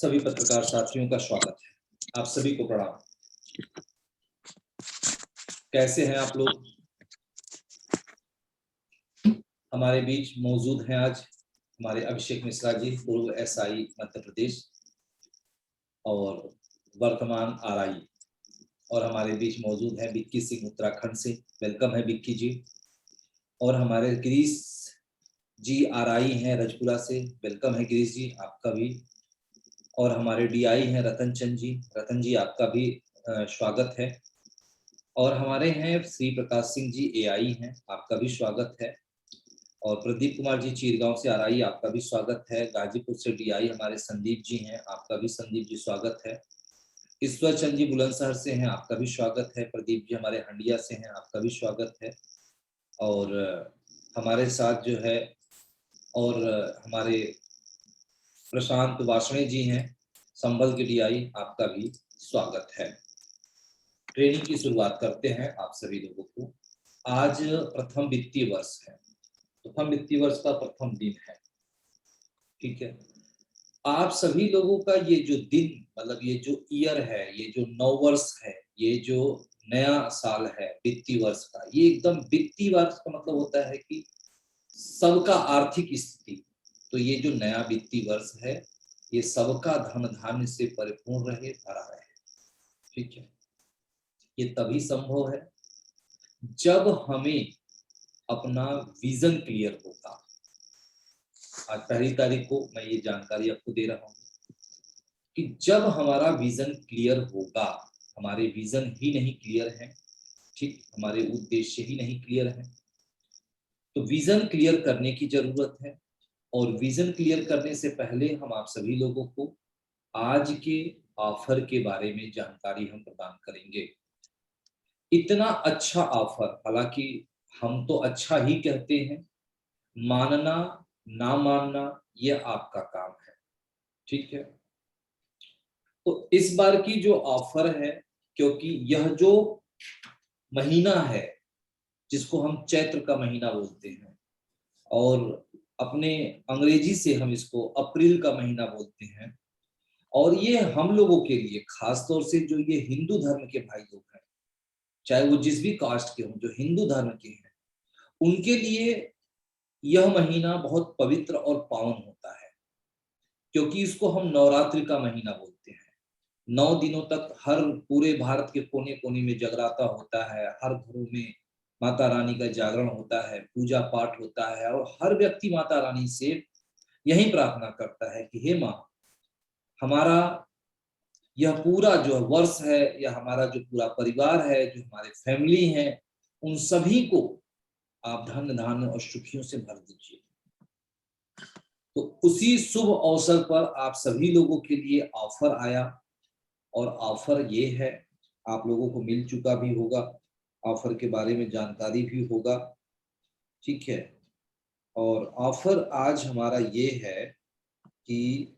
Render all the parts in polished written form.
सभी पत्रकार साथियों का स्वागत है। आप सभी को प्रणाम। कैसे हैं आप लोग? हमारे बीच मौजूद हैं आज हमारे अभिषेक मिश्रा जी, पूर्व एसआई मध्य प्रदेश और वर्तमान आरआई, और हमारे बीच मौजूद हैं विक्की सिंह उत्तराखंड से। वेलकम है विक्की जी। और हमारे गिरीश जी आरआई हैं रजपुरा से। वेलकम है गिरीश जी, आपका भी। और हमारे डीआई हैं रतन चंद जी। रतन जी, आपका भी स्वागत है। और हमारे हैं श्री प्रकाश सिंह जी एआई हैं, आपका भी स्वागत है। और प्रदीप कुमार जी चीरगांव से आरआई, आपका भी स्वागत है। गाजीपुर से डीआई हमारे संदीप जी हैं, आपका भी संदीप जी स्वागत है। ईश्वर चंद जी बुलंदशहर से हैं, आपका भी स्वागत है। प्रदीप जी हमारे हंडिया से हैं, आपका भी स्वागत है। और हमारे साथ जो है और हमारे प्रशांत वासणे जी हैं संभल के डीआई, आपका भी स्वागत है। ट्रेनिंग की शुरुआत करते हैं आप सभी लोगों को। आज प्रथम वित्तीय वर्ष है, प्रथम वित्तीय वर्ष का प्रथम दिन है, ठीक है। आप सभी लोगों का ये जो दिन, मतलब ये जो ईयर है, ये जो नव वर्ष है, ये जो नया साल है वित्तीय वर्ष का, ये एकदम वित्तीय वर्ष का मतलब होता है कि सबका आर्थिक स्थिति, तो ये जो नया वित्तीय वर्ष है ये सबका धन धान्य से परिपूर्ण रहे, भरा रहे, ठीक है। ये तभी संभव है जब हमें अपना विजन क्लियर होगा। आज 1 तारीख को मैं ये जानकारी आपको दे रहा हूं कि जब हमारा विजन क्लियर होगा, हमारे विजन ही नहीं क्लियर है, ठीक, हमारे उद्देश्य ही नहीं क्लियर है, तो विजन क्लियर करने की जरूरत है। और विजन क्लियर करने से पहले हम आप सभी लोगों को आज के ऑफर के बारे में जानकारी हम प्रदान करेंगे। इतना अच्छा ऑफर, हालांकि हम तो अच्छा ही कहते हैं, मानना ना मानना ये आपका काम है, ठीक है। तो इस बार की जो ऑफर है, क्योंकि यह जो महीना है जिसको हम चैत्र का महीना बोलते हैं, और अपने अंग्रेजी से हम इसको अप्रैल का महीना बोलते हैं, और ये हम लोगों के लिए खास तौर से जो ये हिंदू धर्म के भाई लोग हैं, चाहे वो जिस भी कास्ट के हों, जो हिंदू धर्म के हैं, उनके लिए यह महीना बहुत पवित्र और पावन होता है, क्योंकि इसको हम नवरात्रि का महीना बोलते हैं। 9 दिनों तक हर पूरे भारत के कोने कोने में जगराता होता है, हर घरों में माता रानी का जागरण होता है, पूजा पाठ होता है, और हर व्यक्ति माता रानी से यही प्रार्थना करता है कि हे माँ, हमारा यह पूरा जो वर्ष है, या हमारा जो पूरा परिवार है, जो हमारे फैमिली है, उन सभी को आप धन धान्य और सुखियों से भर दीजिए। तो उसी शुभ अवसर पर आप सभी लोगों के लिए ऑफर आया, और ऑफर ये है, आप लोगों को मिल चुका भी होगा, ऑफर के बारे में जानकारी भी होगा, ठीक है। और ऑफर आज हमारा ये है कि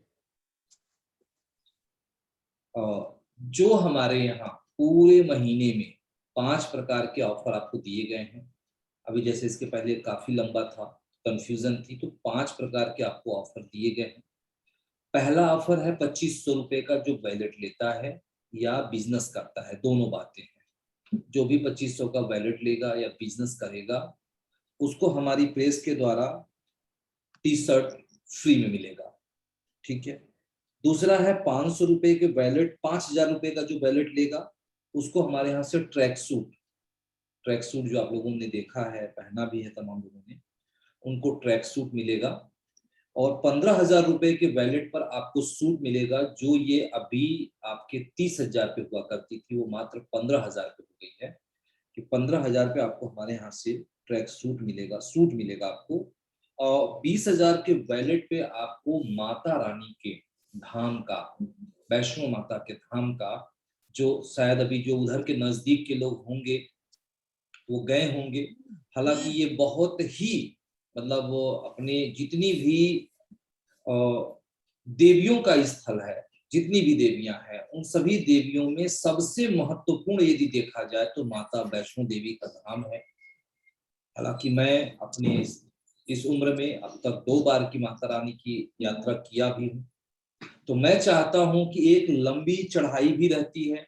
जो हमारे यहाँ पूरे महीने में 5 प्रकार के ऑफर आपको दिए गए हैं। अभी जैसे इसके पहले काफी लंबा था, कंफ्यूजन थी, तो 5 प्रकार के आपको ऑफर दिए गए हैं। पहला ऑफर है 2500 रुपए का, जो वैलेट लेता है या बिजनेस करता है, दोनों बातें हैं। जो भी 2500 का वैलेट लेगा या बिजनेस करेगा, उसको हमारी प्रेस के द्वारा टी शर्ट फ्री में मिलेगा, ठीक है। दूसरा है 500 रुपए के वैलेट, 5000 रुपए का जो वैलेट लेगा, उसको हमारे यहाँ से ट्रैक सूट जो आप लोगों ने देखा है, पहना भी है तमाम लोगों ने, उनको ट्रैक सूट मिलेगा। और 15,000 रुपए के वैलेट पर आपको सूट मिलेगा, जो ये अभी आपके 30,000 पे हुआ करती थी, वो मात्र 15,000 पे हो गई है, कि 15,000 पे आपको हमारे यहाँ से ट्रैक सूट मिलेगा आपको। और 20,000 के वैलेट पे आपको माता रानी के धाम का, वैष्णो माता के धाम का, जो शायद अभी जो उधर के नजदीक के लोग होंगे वो गए होंगे। हालांकि ये बहुत ही, मतलब वो अपने जितनी भी देवियों का स्थल है, जितनी भी देवियां हैं, उन सभी देवियों में सबसे महत्वपूर्ण यदि देखा जाए तो माता वैष्णो देवी का धाम है। हालांकि मैं अपने इस उम्र में अब तक 2 बार की माता रानी की यात्रा किया भी हूँ, तो मैं चाहता हूं कि एक लंबी चढ़ाई भी रहती है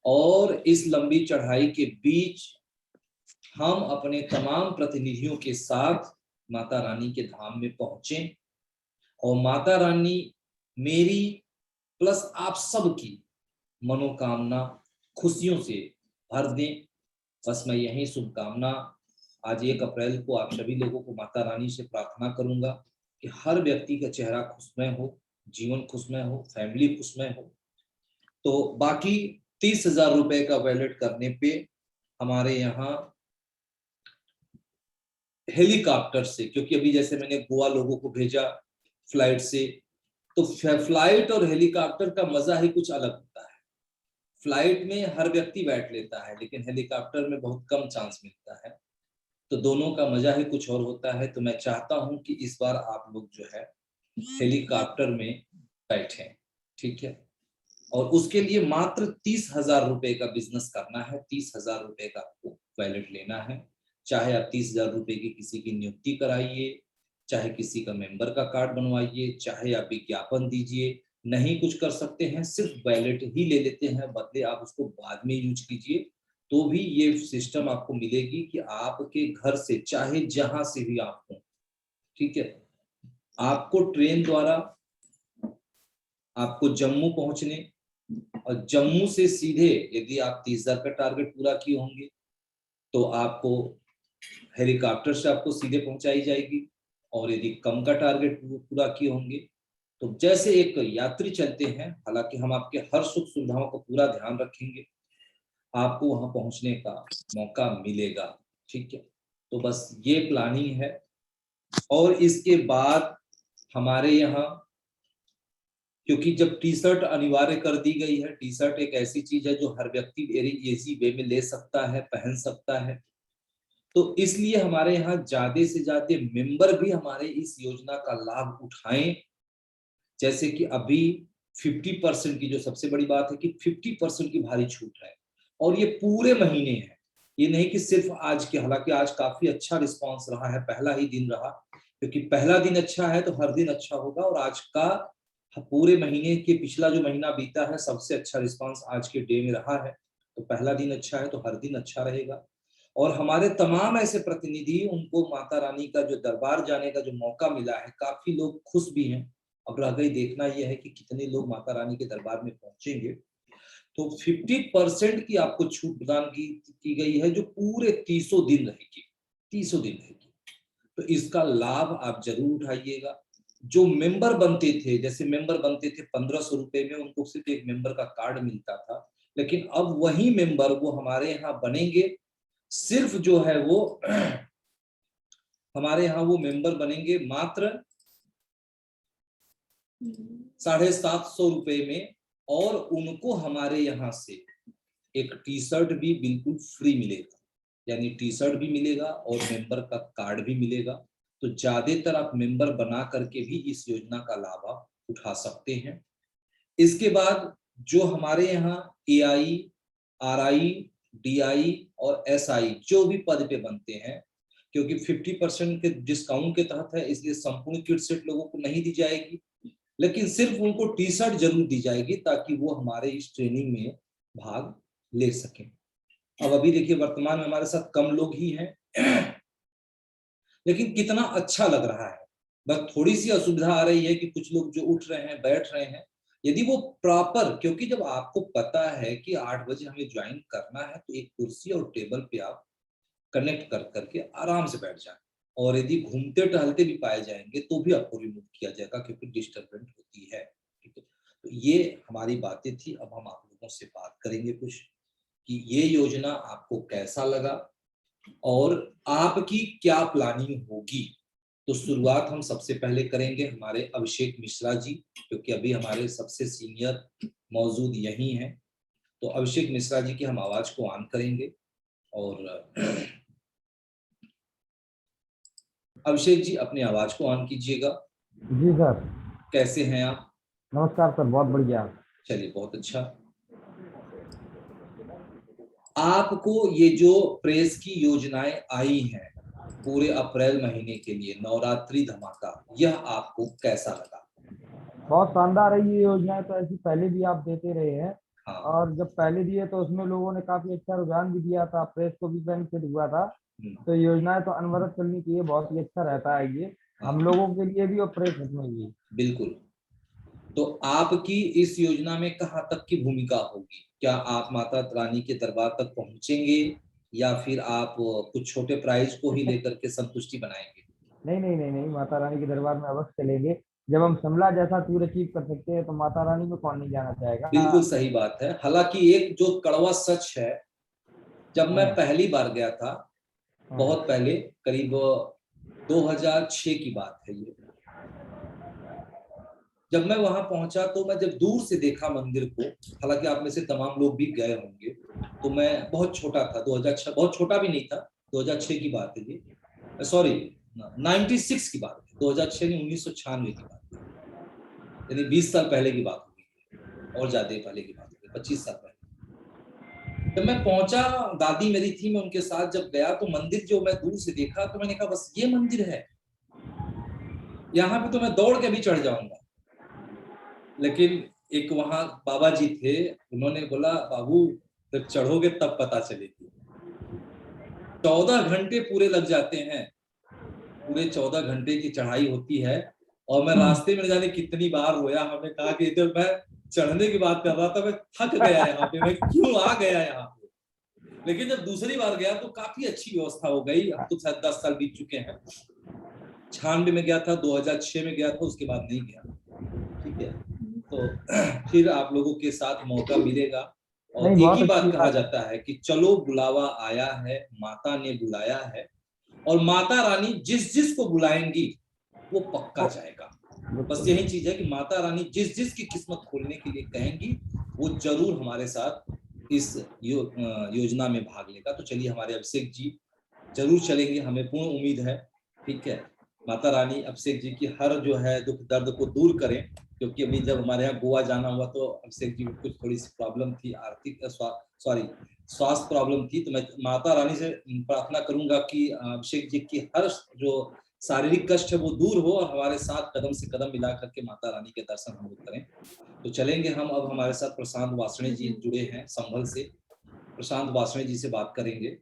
और इस लंबी चढ़ाई के बीच हम अपने तमाम प्रतिनिधियों के साथ माता रानी के धाम में पहुंचे और माता रानी मेरी प्लस आप सबकी मनोकामना खुशियों से भर दें। बस मैं यही शुभकामना आज 1 अप्रैल को आप सभी लोगों को माता रानी से प्रार्थना करूंगा कि हर व्यक्ति का चेहरा खुशमय हो, जीवन खुशमय हो, फैमिली खुशमय हो। तो बाकी 30,000 रुपए का वैलेट करने पे हमारे यहाँ हेलीकॉप्टर से, क्योंकि अभी जैसे मैंने गोवा लोगों को भेजा फ्लाइट से, तो फ्लाइट और हेलीकॉप्टर का मजा ही कुछ अलग होता है। फ्लाइट में हर व्यक्ति बैठ लेता है लेकिन हेलीकॉप्टर में बहुत कम चांस मिलता है, तो दोनों का मजा ही कुछ और होता है। तो मैं चाहता हूं कि इस बार आप लोग जो है हेलीकॉप्टर में बैठे, ठीक है। और उसके लिए मात्र 30,000 रुपए का बिजनेस करना है। 30,000 रुपए का आपको वैलेट लेना है। चाहे आप 30,000 रुपए की किसी की नियुक्ति कराइए, चाहे किसी का मेंबर का कार्ड बनवाइए, चाहे आप विज्ञापन दीजिए, नहीं कुछ कर सकते हैं, सिर्फ वैलेट ही ले लेते हैं, बदले आप उसको बाद में यूज कीजिए, तो भी ये सिस्टम आपको मिलेगी कि आपके घर से चाहे जहां से भी आप हो, ठीक है, आपको ट्रेन द्वारा आपको जम्मू पहुंचने और जम्मू से सीधे यदि आप 30,000 का टारगेट पूरा किए होंगे तो आपको हेलीकॉप्टर से आपको सीधे पहुंचाई जाएगी, और यदि कम का टारगेट पूरा किए होंगे तो जैसे एक यात्री चलते हैं, हालांकि हम आपके हर सुख सुविधाओं का पूरा ध्यान रखेंगे, आपको वहां पहुंचने का मौका मिलेगा, ठीक है। तो बस ये प्लानिंग है। और इसके बाद हमारे यहाँ, क्योंकि जब टी शर्ट अनिवार्य कर दी गई है, टी शर्ट एक ऐसी चीज है जो हर व्यक्ति वेरी इजी वे में ले सकता है, पहन सकता है, तो इसलिए हमारे यहाँ ज्यादा से ज्यादा मेंबर भी हमारे इस योजना का लाभ उठाएं। जैसे कि अभी 50% की, जो सबसे बड़ी बात है कि 50% की भारी छूट है और ये पूरे महीने है, ये नहीं कि सिर्फ आज के। हालांकि आज काफी अच्छा रिस्पांस रहा है, पहला ही दिन रहा, क्योंकि पहला दिन अच्छा है तो हर दिन अच्छा होगा, और आज का पूरे महीने के पिछला जो महीना बीता है सबसे अच्छा रिस्पांस आज के डे में रहा है, तो पहला दिन अच्छा है तो हर दिन अच्छा रहेगा। और हमारे तमाम ऐसे प्रतिनिधि, उनको माता रानी का जो दरबार जाने का जो मौका मिला है, काफी लोग खुश भी हैं। अब रह गई देखना यह है कि कितने लोग माता रानी के दरबार में पहुंचेंगे। तो 50% की आपको छूट प्रदान की गई है, जो पूरे 30 दिन रहेगी, 30 दिन रहेगी। तो इसका लाभ आप जरूर उठाइएगा। जो मेंबर बनते थे, जैसे मेंबर बनते थे 1,500 रुपए में, उनको सिर्फ एक मेंबर का कार्ड मिलता था, लेकिन अब वही मेंबर वो हमारे यहाँ बनेंगे, सिर्फ जो है वो हमारे यहाँ वो मेंबर बनेंगे मात्र 750 रुपए में, और उनको हमारे यहाँ से एक टी शर्ट भी बिल्कुल फ्री मिलेगा, यानी टी शर्ट भी मिलेगा और मेंबर का कार्ड भी मिलेगा। तो ज्यादातर आप मेंबर बना करके भी इस योजना का लाभ आप उठा सकते हैं। इसके बाद जो हमारे यहाँ एआई, आरआई, डीआई और एसआई जो भी पद पे बनते हैं, क्योंकि 50% के डिस्काउंट के तहत है, इसलिए संपूर्ण किट सेट लोगों को नहीं दी जाएगी, लेकिन सिर्फ उनको टी शर्ट जरूर दी जाएगी ताकि वो हमारे इस ट्रेनिंग में भाग ले सकें। अब अभी देखिए वर्तमान में हमारे साथ कम लोग ही हैं लेकिन कितना अच्छा लग रहा है। बस थोड़ी सी असुविधा आ रही है कि कुछ लोग जो उठ रहे हैं, बैठ रहे हैं, यदि वो प्रॉपर, क्योंकि जब आपको पता है कि 8 बजे हमें ज्वाइन करना है, तो एक कुर्सी और टेबल पे आप कनेक्ट कर करके आराम से बैठ जाए, और यदि घूमते टहलते भी पाए जाएंगे तो भी आपको रिमूव किया जाएगा, क्योंकि डिस्टर्बेंस होती है, ठीक है। तो ये हमारी बातें थी। अब हम आप लोगों से बात करेंगे कुछ कि ये योजना आपको कैसा लगा और आपकी क्या प्लानिंग होगी। तो शुरुआत हम सबसे पहले करेंगे हमारे अभिषेक मिश्रा जी, क्योंकि अभी हमारे सबसे सीनियर मौजूद यही हैं। तो अभिषेक मिश्रा जी की हम आवाज को ऑन करेंगे। और अभिषेक जी अपनी आवाज को ऑन कीजिएगा। जी सर। कैसे हैं आप? नमस्कार सर, बहुत बढ़िया। चलिए बहुत अच्छा। आपको ये जो प्रेस की योजनाएं आई हैं पूरे अप्रैल महीने के लिए, नवरात्रि धमाका, यह आपको कैसा लगा? बहुत शानदार है ये योजनाएं, तो ऐसी पहले भी आप देते रहे हैं। हाँ। और जब पहले दिए तो उसमें लोगों ने काफी अच्छा रुझान भी दिया था, प्रेस को भी बेनिफिट हुआ था। हम्म, तो योजनाएं तो अनवरत चलनी चाहिए, बहुत ही अच्छा रहता है ये, हम हाँ लोगों के लिए भी और प्रेस में भी। बिल्कुल। तो आपकी इस योजना में कहाँ तक की भूमिका होगी? क्या आप माता रानी के दरबार तक पहुंचेंगे या फिर आप कुछ छोटे प्राइज को ही लेकर के संतुष्टि बनाएंगे? नहीं नहीं नहीं नहीं, माता रानी के दरबार में अवश्य चलेंगे। जब हम शिमला जैसा टूर अचीव कर सकते हैं तो माता रानी में कौन नहीं जाना चाहेगा। बिल्कुल सही बात है। हालांकि एक जो कड़वा सच है, जब मैं हाँ पहली बार गया था, हाँ। बहुत पहले, करीब 2006 की बात है ये, जब मैं वहां पहुंचा तो मैं जब दूर से देखा मंदिर को, हालांकि आप में से तमाम लोग भी गए होंगे, तो मैं बहुत छोटा था, 2006, बहुत छोटा भी नहीं था, 2006 की बात है ये, सॉरी 96 की बात है, 2006 नहीं, 1996 की बात है, यानी 20 साल पहले की बात होगी, और ज्यादा पहले की बात होगी, 25 साल पहले। जब मैं पहुंचा, दादी मेरी थी, मैं उनके साथ जब गया तो मंदिर जो मैं दूर से देखा तो मैंने कहा बस ये मंदिर है, यहाँ पे तो मैं दौड़ के भी चढ़ जाऊंगा। लेकिन एक वहां बाबा जी थे, उन्होंने बोला बाबू जब चढ़ोगे तब पता चलेगी। 14 घंटे पूरे लग जाते हैं, पूरे 14 घंटे की चढ़ाई होती है। और मैं रास्ते में जाने कितनी बार रोया, हमने कहा कि जब मैं चढ़ने की बात कर रहा था, मैं थक गया यहाँ पे, मैं क्यों आ गया यहाँ पे। लेकिन जब दूसरी बार गया तो काफी अच्छी व्यवस्था हो गई। अब तो शायद 10 साल बीत चुके हैं। 96 में गया था, 2006 में गया था, उसके बाद नहीं गया। ठीक है, तो फिर आप लोगों के साथ मौका मिलेगा। और नहीं, एक बहुत ही बात अच्छी कहा बात है। जाता है कि चलो बुलावा आया है, माता ने बुलाया है, और माता रानी जिस जिस को बुलाएंगी वो पक्का वो जाएगा। बस बिल्कुल। यही चीज है कि माता रानी जिस जिस की किस्मत खोलने के लिए कहेंगी, वो जरूर हमारे साथ इस योजना में भाग लेगा। तो चलिए, हमारे अभिषेक जी जरूर चलेंगे, हमें पूर्ण उम्मीद है। ठीक है, माता रानी अभिषेक जी की हर जो है दुख दर्द को दूर करें। क्योंकि अभी जब हमारे यहाँ गोवा जाना हुआ तो अभिषेक जी को कुछ थोड़ी सी प्रॉब्लम थी, आर्थिक सॉरी स्वास्थ्य प्रॉब्लम थी। तो मैं माता रानी से प्रार्थना करूंगा कि अभिषेक जी की हर जो शारीरिक कष्ट है वो दूर हो, और हमारे साथ कदम से कदम मिला करके माता रानी के दर्शन हम लोग करें। तो चलेंगे हम। अब हमारे साथ प्रशांत वासणे जी जुड़े हैं संभल से। प्रशांत वासणे जी से बात करेंगे।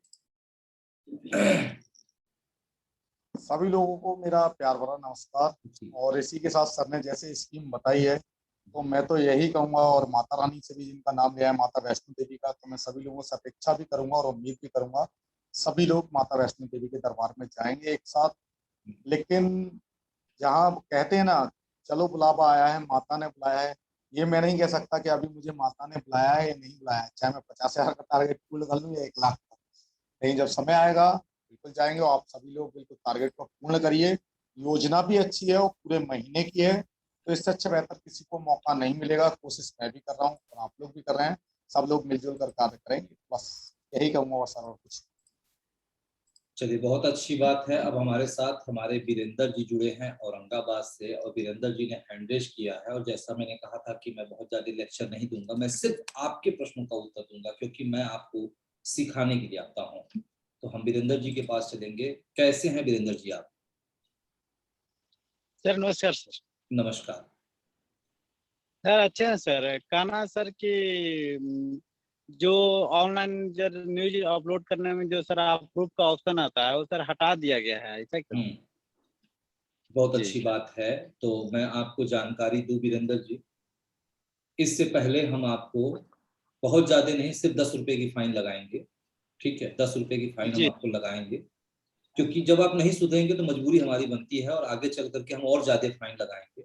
सभी लोगों को मेरा प्यार भरा नमस्कार। जी। और इसी के साथ सर ने जैसे स्कीम बताई है, तो मैं तो यही कहूंगा, और माता रानी से भी जिनका नाम लिया है, माता वैष्णो देवी का, तो मैं सभी लोगों से अपेक्षा भी करूंगा और उम्मीद भी करूंगा सभी लोग माता वैष्णो देवी के दरबार में जाएंगे एक साथ। लेकिन जहाँ कहते हैं ना, चलो बुलावा आया है, माता ने बुलाया है, ये मैं नहीं कह सकता कि अभी मुझे माता ने बुलाया है या नहीं बुलाया है, चाहे मैं 50,000 का टारगेट पूर्ण कर लूँ या 1 लाख का। नहीं, जब समय आएगा बिल्कुल जाएंगे। और आप सभी लोग बिल्कुल टारगेट को पूर्ण करिए। योजना भी अच्छी है और पूरे महीने की है, तो इससे अच्छा बेहतर किसी को मौका नहीं मिलेगा। कोशिश मैं भी कर रहा हूँ और आप लोग भी कर रहे हैं, सब लोग मिलजुल कर कार्य करेंगे, बस यही कहूंगा बस, और कुछ। चलिए, बहुत अच्छी बात है। अब हमारे साथ हमारे वीरेंद्र जी जुड़े हैं औरंगाबाद से, और वीरेंद्र जी ने हैंड रेज किया है। और जैसा मैंने कहा था कि मैं बहुत ज्यादा लेक्चर नहीं दूंगा, मैं सिर्फ आपके प्रश्नों का उत्तर दूंगा, क्योंकि मैं आपको सिखाने के लिए आता हूँ। तो हम वीरेंद्र जी के पास चलेंगे। कैसे हैं वीरेंद्र जी आप? सर नमस्कार सर। नमस्कार। सर अच्छे हैं सर। कहना है सर कि जो ऑनलाइन जो न्यूज अपलोड करने में जो सर अप्रूव का ऑप्शन आता है वो सर हटा दिया गया है, ऐसा क्यों? बहुत जी। अच्छी बात है। तो मैं आपको जानकारी दूं वीरेंद्र जी, इससे पहले हम आपको बहुत ज्यादा नहीं, सिर्फ 10 रुपए की फाइन लगाएंगे। ठीक है, 10 रुपए की फाइन हम जी आपको लगाएंगे, क्योंकि जब आप नहीं सुधरेंगे तो मजबूरी हमारी बनती है, और आगे चल करके हम और ज्यादा फाइन लगाएंगे।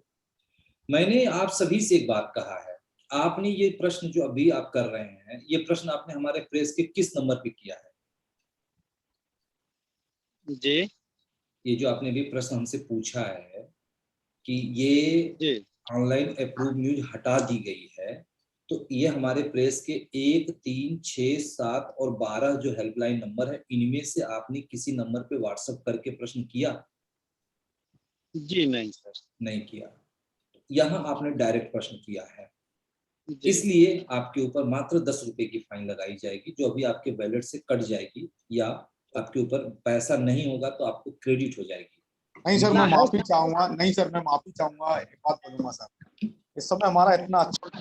मैंने आप सभी से एक बात कहा है, आपने ये प्रश्न जो अभी आप कर रहे हैं, ये प्रश्न आपने हमारे प्रेस के किस नंबर पे किया है? जी ये जो आपने भी प्रश्न हमसे पूछा है कि ये जी ऑनलाइन अप्रूव न्यूज हटा दी गई है, तो ये हमारे प्रेस के 1, 3, 6, 7 और 12 जो हेल्पलाइन नंबर है, इनमें से आपने किसी नंबर पे व्हाट्सएप करके प्रश्न किया? जी नहीं सर। नहीं किया। यहाँ आपने डायरेक्ट प्रश्न किया है, जी इसलिए आपके ऊपर मात्र 10 रुपए की फाइन लगाई जाएगी, जो अभी आपके वैलेट से कट जाएगी, या आपके ऊपर पैसा नहीं होगा तो आपको क्रेडिट हो जाएगी। नहीं सर, ना मैं है माफी चाहूंगा, नहीं सर मैं माफी चाहूंगा, एक बात बोलूंगा सर। इस समय हमारा इतना अच्छा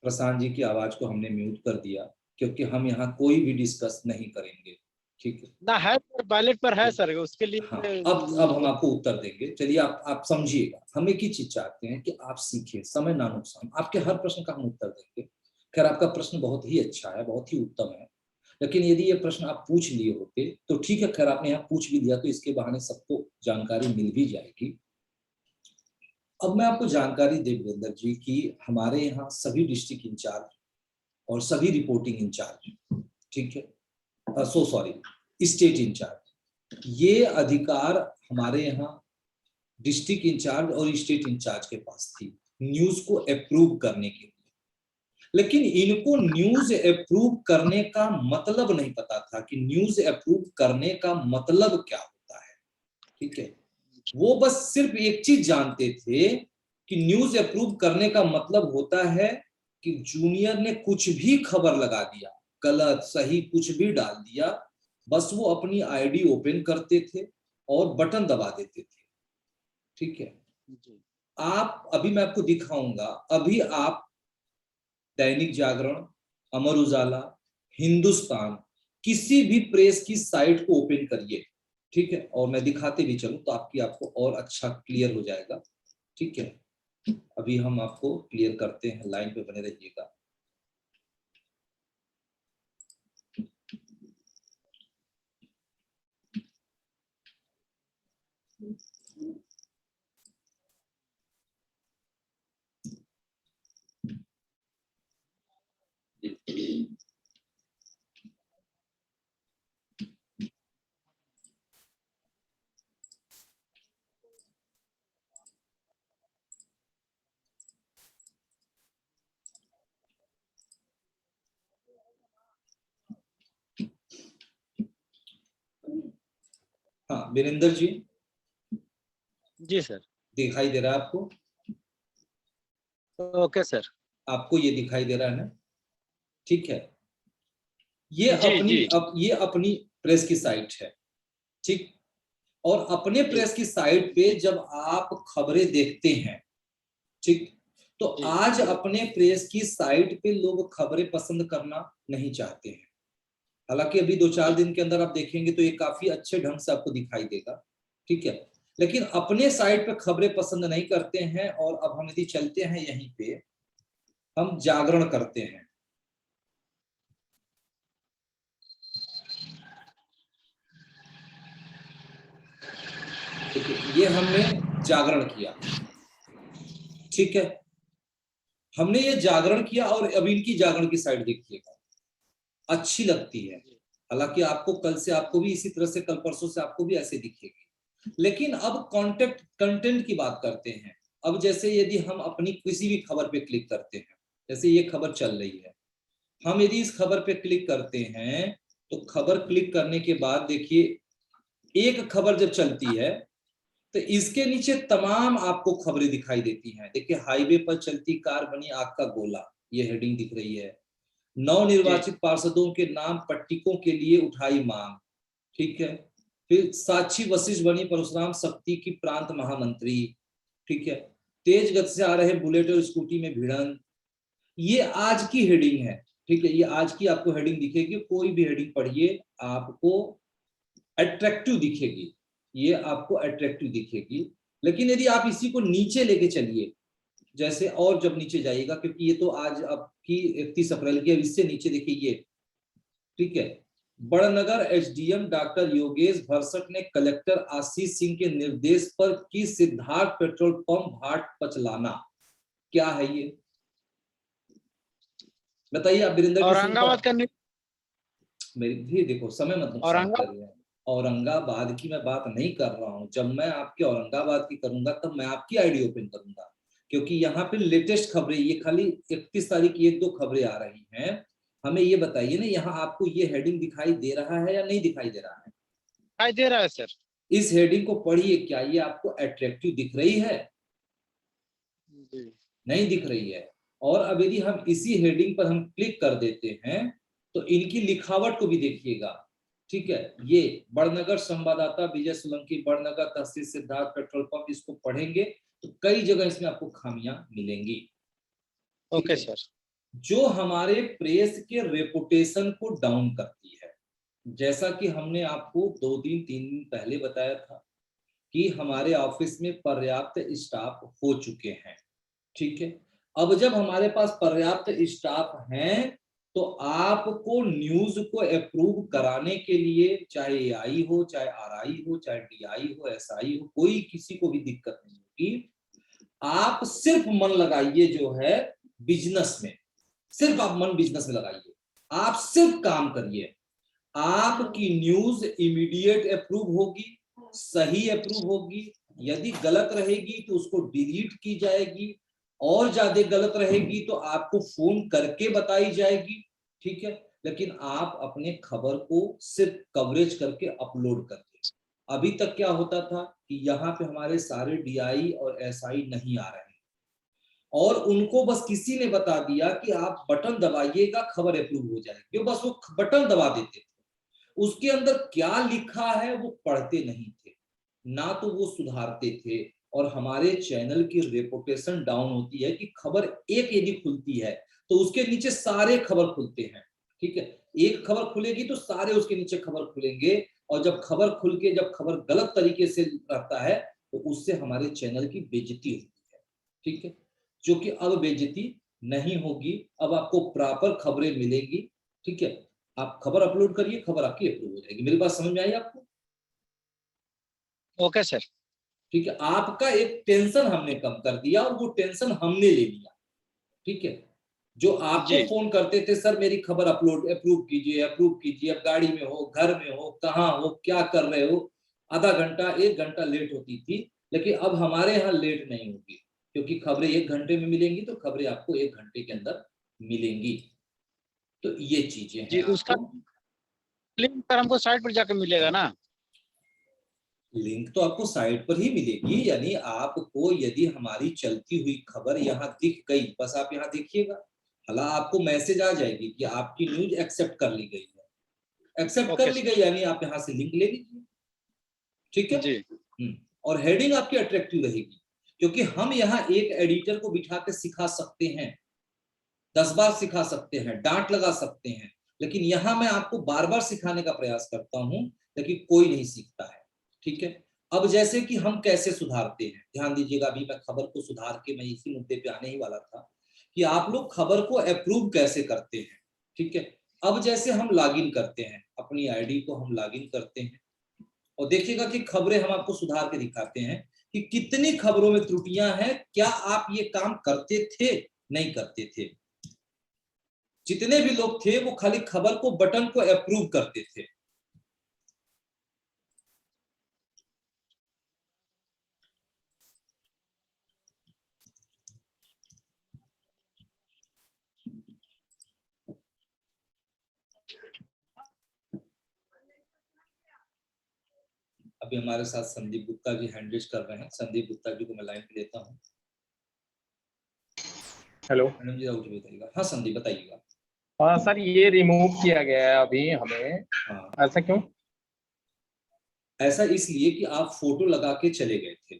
प्रशांत जी की आवाज को हमने म्यूट कर दिया क्योंकि हम यहाँ कोई भी डिस्कस नहीं करेंगे, ठीक है ना है सर, बैलेट पर है सर, उसके लिए हाँ। अब हम आपको उत्तर देंगे। चलिए आप समझिएगा, हम एक ही चीज चाहते हैं कि आप सीखें, समय ना नुकसान। आपके हर प्रश्न का हम उत्तर देंगे। खैर आपका प्रश्न बहुत ही अच्छा है, बहुत ही उत्तम है, लेकिन यदि ये प्रश्न आप पूछ लिए होते तो ठीक है, खैर आपने यहाँ पूछ भी दिया तो इसके बहाने सबको जानकारी मिल भी जाएगी। अब मैं आपको जानकारी दे वीरेंद्र जी की हमारे यहाँ सभी डिस्ट्रिक्ट इंचार्ज और सभी रिपोर्टिंग इंचार्ज, ठीक है, सॉरी स्टेट इंचार्ज, ये अधिकार हमारे यहाँ डिस्ट्रिक्ट इंचार्ज और स्टेट इंचार्ज के पास थी न्यूज को अप्रूव करने के लिए। लेकिन इनको न्यूज अप्रूव करने का मतलब नहीं पता था कि न्यूज अप्रूव करने का मतलब क्या होता है, ठीक है। वो बस सिर्फ एक चीज जानते थे कि न्यूज अप्रूव करने का मतलब होता है कि जूनियर ने कुछ भी खबर लगा दिया, गलत सही कुछ भी डाल दिया, बस वो अपनी आईडी ओपन करते थे और बटन दबा देते थे, ठीक है। आप अभी मैं आपको दिखाऊंगा, अभी आप दैनिक जागरण, अमर उजाला, हिंदुस्तान, किसी भी प्रेस की साइट को ओपन करिए, ठीक है, और मैं दिखाते भी चलूं तो आपको और अच्छा क्लियर हो जाएगा, ठीक है। अभी हम आपको क्लियर करते हैं, लाइन पे बने रहिएगा। हाँ वीरेंद्र जी, जी सर, दिखाई दे रहा है आपको? ओके सर, आपको ये दिखाई दे रहा है ना, ठीक है। ये जी जी ये अपनी प्रेस की साइट है, ठीक। और अपने जी प्रेस की साइट पे जब आप खबरें देखते हैं, ठीक, तो जी आज अपने प्रेस की साइट पे लोग खबरें पसंद करना नहीं चाहते हैं। हालांकि अभी 2-4 दिन के अंदर आप देखेंगे तो ये काफी अच्छे ढंग से आपको दिखाई देगा, ठीक है। लेकिन अपने साइट पे खबरें पसंद नहीं करते हैं। और अब हम यदि चलते हैं यहीं पे, हम जागरण करते हैं, देखिए ये हमने जागरण किया, ठीक है। हमने ये जागरण किया और अब इनकी जागरण की साइड देखिएगा, अच्छी लगती है। हालांकि आपको कल से आपको भी इसी तरह से, कल परसों से आपको भी ऐसे दिखेगी। लेकिन अब कंटेंट की बात करते हैं। अब जैसे यदि हम अपनी किसी भी खबर पे क्लिक करते हैं, जैसे ये खबर चल रही है, हम यदि इस खबर पे क्लिक करते हैं तो खबर क्लिक करने के बाद देखिए, एक खबर जब चलती है तो इसके नीचे तमाम आपको खबरें दिखाई देती हैं। देखिए, हाईवे पर चलती कार बनी आग का गोला, ये हेडिंग दिख रही है। नवनिर्वाचित पार्षदों के नाम पट्टिकों के लिए उठाई मांग, ठीक है। फिर साक्षी वशिष्ठ बनी परशुराम शक्ति की प्रांत महामंत्री, ठीक है। तेज गति से आ रहे बुलेट और स्कूटी में भिड़ंत, ये आज की हेडिंग है, ठीक है। ये आज की आपको हेडिंग दिखेगी, कोई भी हेडिंग पढ़िए आपको अट्रैक्टिव दिखेगी, ये आपको अट्रैक्टिव दिखेगी। लेकिन यदि आप इसी को नीचे लेके चलिए, जैसे और जब नीचे जाइएगा, क्योंकि ये तो आज आपकी 31 अप्रैल की, अब इससे नीचे देखिए ये, ठीक है। बड़नगर एसडीएम डॉक्टर योगेश भरसक ने कलेक्टर आशीष सिंह के निर्देश पर की सिद्धार्थ पेट्रोल पंप भाट पचलाना। क्या है ये, बताइए आप वीरेंद्र जी। औरंगाबाद का मेरी भी देखो, समय मत नुकसान करिए। औरंगाबाद की मैं बात नहीं कर रहा हूं। जब मैं आपके औरंगाबाद की करूंगा तब मैं आपकी आईडी ओपन करूंगा, क्योंकि यहाँ पे लेटेस्ट खबरें, ये खाली 31 तारीख की 1-2 खबरें आ रही हैं। हमें ये बताइए ना, यहाँ आपको ये हेडिंग दिखाई दे रहा है या नहीं दिखाई दे रहा है? दिखाई दे रहा है सर। इस हेडिंग को पढ़िए, क्या ये आपको अट्रैक्टिव दिख रही है? जी नहीं दिख रही है। और अब यदि हम इसी हेडिंग पर हम क्लिक कर देते हैं तो इनकी लिखावट को भी देखिएगा, ठीक है। ये बड़नगर संवाददाता विजय सोलंकी, बड़नगर तहसील सिद्धार्थ पेट्रोल पंप, इसको पढ़ेंगे तो कई जगह इसमें आपको खामियां मिलेंगी। Okay sir. जो हमारे प्रेस के रेपुटेशन को डाउन करती है, जैसा कि हमने आपको 2 दिन 3 दिन पहले बताया था कि हमारे ऑफिस में पर्याप्त स्टाफ हो चुके हैं, ठीक है। अब जब हमारे पास पर्याप्त स्टाफ हैं तो आपको न्यूज को अप्रूव कराने के लिए, चाहे एआई हो, चाहे आरआई हो, चाहे डीआई हो, एसआई हो, कोई किसी को भी दिक्कत नहीं होगी। आप सिर्फ मन लगाइए जो है बिजनेस में, सिर्फ आप मन बिजनेस में लगाइए, आप सिर्फ काम करिए, आपकी न्यूज इमीडिएट अप्रूव होगी, सही अप्रूव होगी। यदि गलत रहेगी तो उसको डिलीट की जाएगी, और ज्यादा गलत रहेगी तो आपको फोन करके बताई जाएगी, ठीक है। लेकिन आप अपने खबर को सिर्फ कवरेज करके अपलोड करके, अभी तक क्या होता था कि यहाँ पे हमारे सारे डीआई और एसआई नहीं आ रहे हैं, और उनको बस किसी ने बता दिया कि आप बटन दबाइएगा खबर अप्रूव हो जाएगी, बस वो बटन दबा देते थे। उसके अंदर क्या लिखा है वो पढ़ते नहीं थे, ना तो वो सुधारते थे। और हमारे चैनल की रेपुटेशन डाउन होती है कि खबर एक यदि खुलती है तो उसके नीचे सारे खबर खुलते हैं, ठीक है। एक खबर खुलेगी तो सारे उसके नीचे खबर खुलेंगे, और जब खबर खुल के जब खबर गलत तरीके से रहता है तो उससे हमारे चैनल की बेइज्जती होती है, ठीक है। जो कि अब बेइज्जती नहीं होगी, अब आपको प्रॉपर खबरें मिलेंगी, ठीक है। आप खबर अपलोड करिए, खबर आपकी अप्रूव हो जाएगी। मेरी बात समझ में आई आपको? Okay sir. ठीक है, आपका एक टेंशन हमने कम कर दिया और वो टेंशन हमने ले लिया, ठीक है। जो आपको जी। फोन करते थे, सर मेरी खबर अपलोड अप्रूव कीजिए, अप्रूव कीजिए, अब गाड़ी में हो, घर में हो, कहाँ हो, क्या कर रहे हो, आधा घंटा 1 घंटा लेट होती थी। लेकिन अब हमारे यहाँ लेट नहीं होगी, क्योंकि खबरें 1 घंटे में मिलेंगी, तो खबरें आपको 1 घंटे के अंदर मिलेंगी। तो ये चीजें हैं जी, उसका आपको। लिंक पर हमको साइट पर जाकर मिलेगा ना? लिंक तो आपको साइट पर ही मिलेगी, यानी आपको यदि हमारी चलती हुई खबर यहाँ दिख गई, बस आप यहाँ देखिएगा, हला आपको मैसेज आ जाएगी कि आपकी न्यूज एक्सेप्ट कर ली गई है। एक्सेप्ट कर ओके ली सर। गई यानी आप यहाँ से लिंक ले लीजिए, ठीक है। जी। और हेडिंग आपकी अट्रैक्टिव रहेगी, क्योंकि हम यहाँ एक एडिटर को बिठा के सिखा सकते हैं, 10 बार सिखा सकते हैं, डांट लगा सकते हैं, लेकिन यहाँ मैं आपको बार बार सिखाने का प्रयास करता हूँ, लेकिन कोई नहीं सीखता है, ठीक है। अब जैसे कि हम कैसे सुधारते हैं, ध्यान दीजिएगा, अभी मैं खबर को सुधार के मैं इसी मुद्दे पे आने ही वाला था कि आप लोग खबर को अप्रूव कैसे करते हैं, ठीक है। अब जैसे हम लॉगिन करते हैं, अपनी आईडी को हम लॉगिन करते हैं, और देखिएगा कि खबरें हम आपको सुधार के दिखाते हैं कि कितनी खबरों में त्रुटियां हैं, क्या आप ये काम करते थे, नहीं करते थे। जितने भी लोग थे वो खाली खबर को, बटन को अप्रूव करते थे। अभी हमारे साथ संदीप गुप्ता जी हैंड रेज कर रहे हैं, संदीप गुप्ता जी को मैं लाइन पे लेता हूँ। हेलो। मैडम जी आउट बताइएगा। हाँ संदीप बताइएगा। हाँ सर, ये रिमूव किया गया है अभी हमें। हाँ, ऐसा क्यों? ऐसा इसलिए कि आप फोटो लगा के चले गए थे।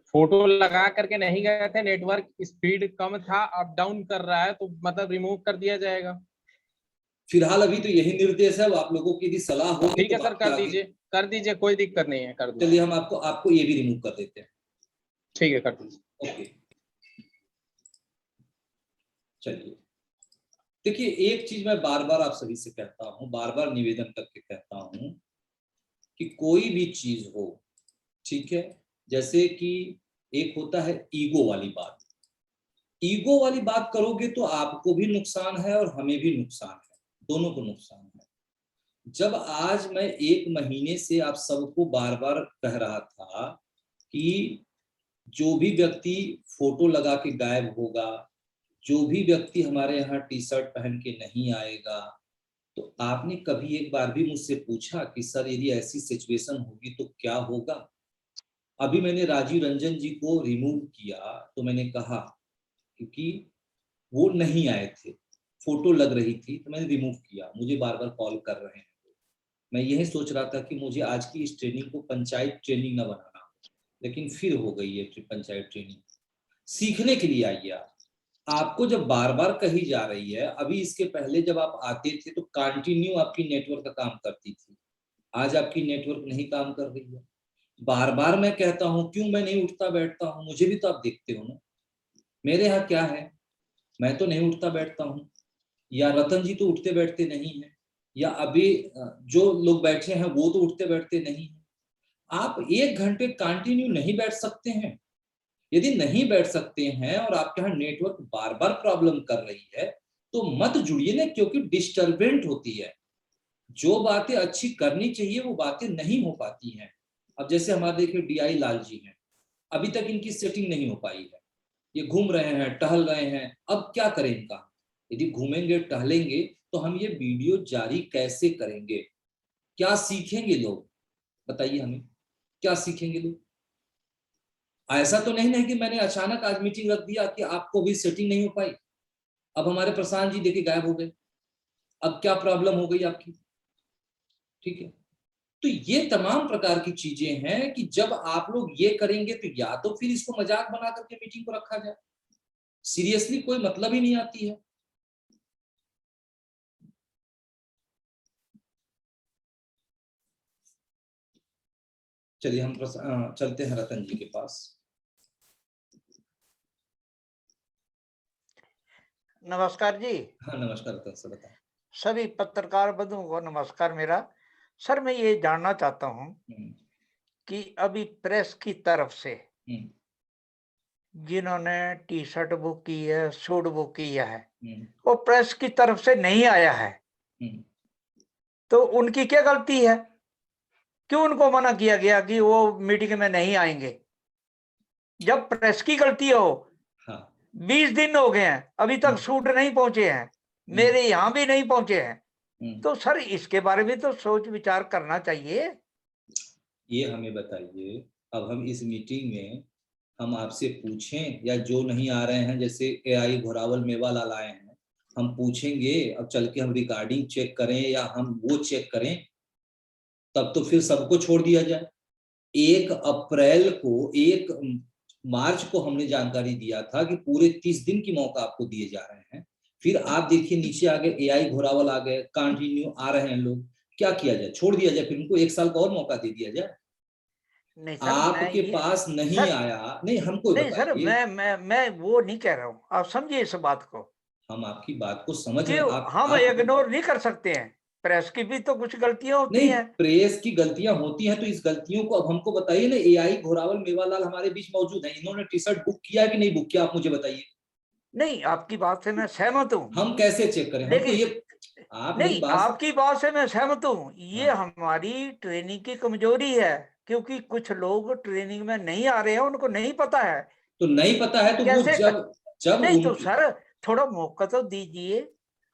फोटो लगा करके नहीं गए थे, नेटवर्क स्पीड कम था, अप डाउन कर रहा है, तो मतलब रिमूव कर दिया जाएगा। फिलहाल अभी तो यही निर्देश है, आप लोगों की यदि सलाह होगी ठीक है तो सर, बाकी कर आगे। दीजिए, कर दीजिए, कोई दिक्कत नहीं है, कर दीजिए। चलिए हम आपको ये भी रिमूव कर देते हैं। ठीक है, कर दीजिए। ओके, चलिए। देखिए, एक चीज मैं बार बार आप सभी से कहता हूँ, बार बार निवेदन करके कहता हूँ कि कोई भी चीज हो, ठीक है, जैसे कि एक होता है ईगो वाली बात। ईगो वाली बात करोगे तो आपको भी नुकसान है और हमें भी नुकसान है, दोनों को नुकसान है। जब आज मैं 1 महीने से आप सबको बार बार कह रहा था कि जो भी व्यक्ति फोटो लगा के गायब होगा, जो भी व्यक्ति हमारे यहाँ टी शर्ट पहन के नहीं आएगा, तो आपने कभी एक बार भी मुझसे पूछा कि सर यदि ऐसी सिचुएशन होगी तो क्या होगा? अभी मैंने राजीव रंजन जी को रिमूव किया तो मैंने कहा, क्योंकि वो नहीं आए थे, फोटो लग रही थी, तो मैंने रिमूव किया। मुझे बार बार कॉल कर रहे हैं, मैं यही सोच रहा था कि मुझे आज की इस ट्रेनिंग को पंचायत ट्रेनिंग न बनाना, लेकिन फिर हो गई है पंचायत ट्रेनिंग। सीखने के लिए आइए आप। आपको जब बार बार कही जा रही है, अभी इसके पहले जब आप आते थे तो कंटिन्यू आपकी नेटवर्क का काम करती थी, आज आपकी नेटवर्क नहीं काम कर रही है। बार बार मैं कहता हूं क्यों मैं नहीं उठता बैठता हूं, मुझे भी तो आप देखते हो ना, मेरे यहाँ क्या है, मैं तो नहीं उठता बैठता हूँ, या रतन जी तो उठते बैठते नहीं है, या अभी जो लोग बैठे हैं वो तो उठते बैठते नहीं है। आप 1 घंटे कंटिन्यू नहीं बैठ सकते हैं? यदि नहीं बैठ सकते हैं और आपके यहाँ नेटवर्क बार बार प्रॉब्लम कर रही है तो मत जुड़िए ना, क्योंकि डिस्टर्बेंट होती है। जो बातें अच्छी करनी चाहिए वो बातें नहीं हो पाती हैं। अब जैसे हमारे देखिए DI लाल जी हैं, अभी तक इनकी सेटिंग नहीं हो पाई है, ये घूम रहे हैं टहल रहे हैं, अब क्या करें इनका? यदि घूमेंगे टहलेंगे तो हम ये वीडियो जारी कैसे करेंगे? क्या सीखेंगे लोग? बताइए हमें, क्या सीखेंगे लोग? ऐसा तो नहीं है कि मैंने अचानक आज मीटिंग रख दिया कि आपको भी सेटिंग नहीं हो पाई, अब हमारे प्रशांत जी देखिए गायब हो गए, अब क्या प्रॉब्लम हो गई आपकी? ठीक है, तो ये तमाम प्रकार की चीजें हैं कि जब आप लोग ये करेंगे तो या तो फिर इसको मजाक बना करके मीटिंग को रखा जाए, सीरियसली कोई मतलब ही नहीं आती है। चलिए हम चलते हैं रतन जी के पास। नमस्कार जी। हाँ नमस्कार रतन सर, बताएं। सभी पत्रकार बंधुओं को नमस्कार मेरा। सर मैं ये जानना चाहता हूँ कि अभी प्रेस की तरफ से जिन्होंने टी शर्ट बुक की है, सूट बुक किया है, वो प्रेस की तरफ से नहीं आया है, तो उनकी क्या गलती है? क्यों उनको मना किया गया कि वो मीटिंग में नहीं आएंगे? जब प्रेस की गलती हो, हाँ 20 दिन हो गए हैं अभी तक सूट नहीं पहुंचे हैं, मेरे यहाँ भी नहीं पहुंचे हैं, तो सर इसके बारे में तो सोच विचार करना चाहिए। ये हमें बताइए, अब हम इस मीटिंग में हम आपसे पूछें या जो नहीं आ रहे हैं, जैसे AI घोरावल मेवालाल आए हैं, हम पूछेंगे, अब चल के हम रिकॉर्डिंग चेक करें या हम वो चेक करें? तब तो फिर सबको छोड़ दिया जाए। 1 मार्च को हमने जानकारी दिया था कि पूरे 30 दिन की मौका आपको दिए जा रहे हैं, फिर आप देखिए नीचे आ गए, AI घोरावल आ गए, कंटिन्यू आ रहे हैं लोग, क्या किया जाए? छोड़ दिया जाए? फिर उनको 1 साल का और मौका दे दिया जाए? नहीं सर, आपके पास नहीं सर, आया, नहीं हमको नहीं सर, बताइए। मैं वो नहीं कह रहा हूँ, आप समझिए इस बात को। हम आपकी बात को समझ रहे क्यों हैं, हम इग्नोर नहीं कर सकते हैं? प्रेस की भी तो कुछ गलतियां होती नहीं, हैं। प्रेस की गलतियां होती हैं तो इस गलतियों को अब हमको बताइए ना। AI घोरावल मेवालाल हमारे बीच मौजूद है, इन्होंने टी शर्ट बुक किया कि नहीं बुक किया, आप मुझे बताइए। नहीं, आपकी बात से मैं सहमत हूँ, हम कैसे चेक करें? हम तो लेकिन ये, आप मेरी नहीं, बात आपकी बात से मैं सहमत हूँ, ये हाँ। हमारी ट्रेनिंग की कमजोरी है, क्योंकि कुछ लोग ट्रेनिंग में नहीं आ रहे हैं, उनको नहीं पता है। तो नहीं पता है तो वो कैसे जब जब नहीं तो उनकी, सर थोड़ा मौका तो दीजिए,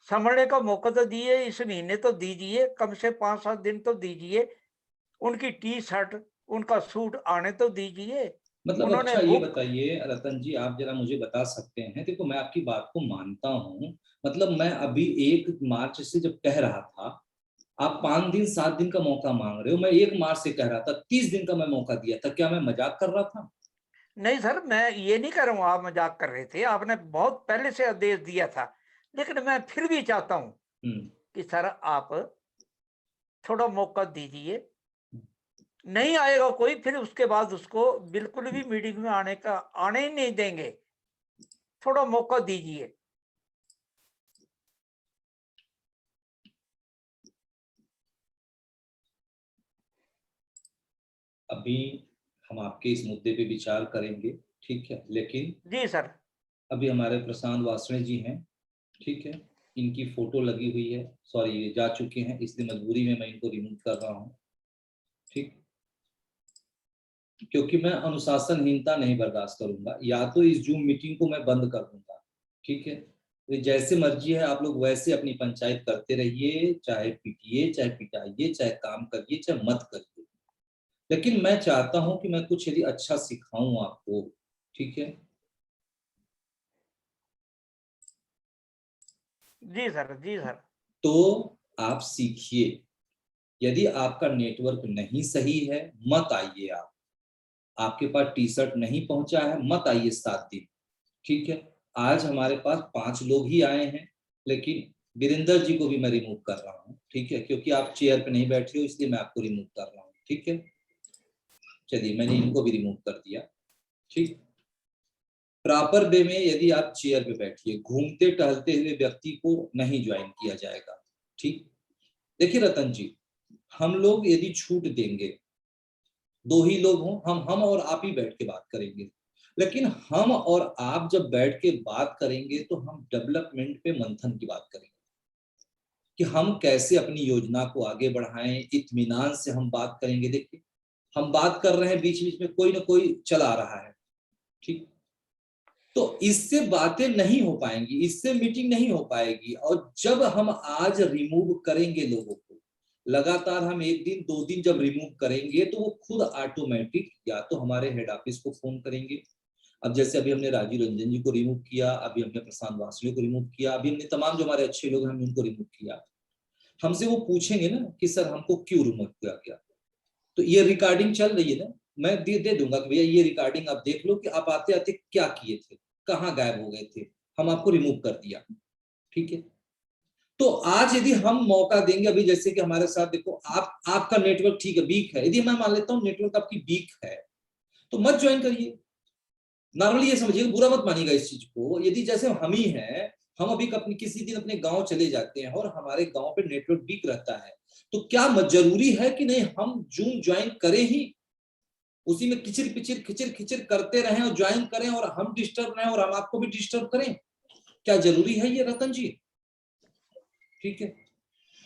समझने का मौका तो दीजिए, इस महीने तो दीजिए, कम से 5-7 दिन तो दीजिए, उनकी टी शर्ट उनका सूट आने तो दीजिए। मतलब उन्होंने अच्छा ये बुक बताइए रतन जी, आप जरा मुझे बता सकते हैं, देखो मैं आपकी बात को मानता हूँ, मतलब मैं अभी 1 मार्च से जब कह रहा था, आप 5 दिन 7 दिन का मौका मांग रहे हो, मैं 1 मार्च से कह रहा था 30 दिन का मैं मौका दिया था, क्या मैं मजाक कर रहा था? नहीं सर, मैं ये नहीं कर रहा हूँ आप मजाक कर रहे थे, आपने बहुत पहले से आदेश दिया था, लेकिन मैं फिर भी चाहता हूँ कि सर आप थोड़ा मौका दीजिए। नहीं आएगा कोई, फिर उसके बाद उसको बिल्कुल भी मीटिंग में आने ही नहीं देंगे। थोड़ा मौका दीजिए। अभी हम आपके इस मुद्दे पे विचार करेंगे, ठीक है, लेकिन जी सर। अभी हमारे प्रशांत वासणे जी हैं, ठीक है, इनकी फोटो लगी हुई है, सॉरी ये जा चुके हैं, इसलिए मजबूरी में मैं इनको रिमूव कर रहा हूँ, ठीक, क्योंकि मैं अनुशासनहीनता नहीं बर्दाश्त करूंगा, या तो इस जूम मीटिंग को मैं बंद कर दूंगा, ठीक है, तो जैसे मर्जी है आप लोग वैसे अपनी पंचायत करते रहिए, चाहे पीटिए, चाहे पिटाइए, चाहे काम करिए, चाहे मत करिए, लेकिन मैं चाहता हूं कि मैं कुछ यदि अच्छा सिखाऊं आपको, ठीक है। जी सर, जी सर। तो आप सीखिए, यदि आपका नेटवर्क नहीं सही है मत आइए, आपके पास टी शर्ट नहीं पहुंचा है, मत आइए 7 दिन, ठीक है। आज हमारे पास 5 लोग ही आए हैं, लेकिन वीरेंद्र जी को भी मैं रिमूव कर रहा हूँ, ठीक है, क्योंकि आप चेयर पे नहीं बैठे हो, इसलिए मैं आपको रिमूव कर रहा हूँ, ठीक है। चलिए मैंने इनको भी रिमूव कर दिया, ठीक। प्रॉपर वे में यदि आप चेयर पे बैठिए, घूमते टहलते हुए व्यक्ति को नहीं ज्वाइन किया जाएगा, ठीक। देखिए रतन जी, हम लोग यदि छूट देंगे, 2 ही लोग हों, हम और आप ही बैठ के बात करेंगे, लेकिन हम और आप जब बैठ के बात करेंगे तो हम डेवलपमेंट पे मंथन की बात करेंगे कि हम कैसे अपनी योजना को आगे बढ़ाएं, इत्मीनान से हम बात करेंगे। देखिए हम बात कर रहे हैं, बीच बीच में कोई ना कोई चला रहा है, ठीक। तो इससे बातें नहीं हो पाएंगी, इससे मीटिंग नहीं हो पाएगी। और जब हम आज रिमूव करेंगे लोगों को, लगातार हम 1 दिन 2 दिन जब रिमूव करेंगे तो वो खुद ऑटोमेटिक या तो हमारे हेड ऑफिस को फोन करेंगे। अब जैसे अभी हमने राजीव रंजन जी को रिमूव किया, अभी हमने प्रशांत वासुदेव को रिमूव किया, अभी हमने तमाम जो हमारे अच्छे लोग हैं हमने उनको रिमूव किया। हमसे वो पूछेंगे ना कि सर हमको क्यों रिमूव किया गया, तो ये रिकॉर्डिंग चल रही है ना, मैं दे दूंगा कि भैया ये रिकॉर्डिंग आप देख लो कि आप आते आते क्या किए थे, कहाँ गायब हो गए थे, हम आपको रिमूव कर दिया, ठीक है। तो आज यदि हम मौका देंगे, अभी जैसे कि हमारे साथ देखो आपका नेटवर्क ठीक है, वीक है, यदि मैं मान लेता हूँ नेटवर्क आपकी वीक है तो मत ज्वाइन करिए। नॉर्मली ये समझिएगा, बुरा मत मानिएगा इस चीज को। यदि जैसे हम ही हैं, हम अभी किसी दिन अपने गांव चले जाते हैं और हमारे गांव पे नेटवर्क वीक रहता है, तो क्या जरूरी है कि नहीं हम जूम ज्वाइन करें ही, उसी में किचिर पिचिर खिचिर खिचिर करते रहें और ज्वाइन करें और हम डिस्टर्ब रहें और हम आपको भी डिस्टर्ब करें? क्या जरूरी है ये रतन जी? ठीक है,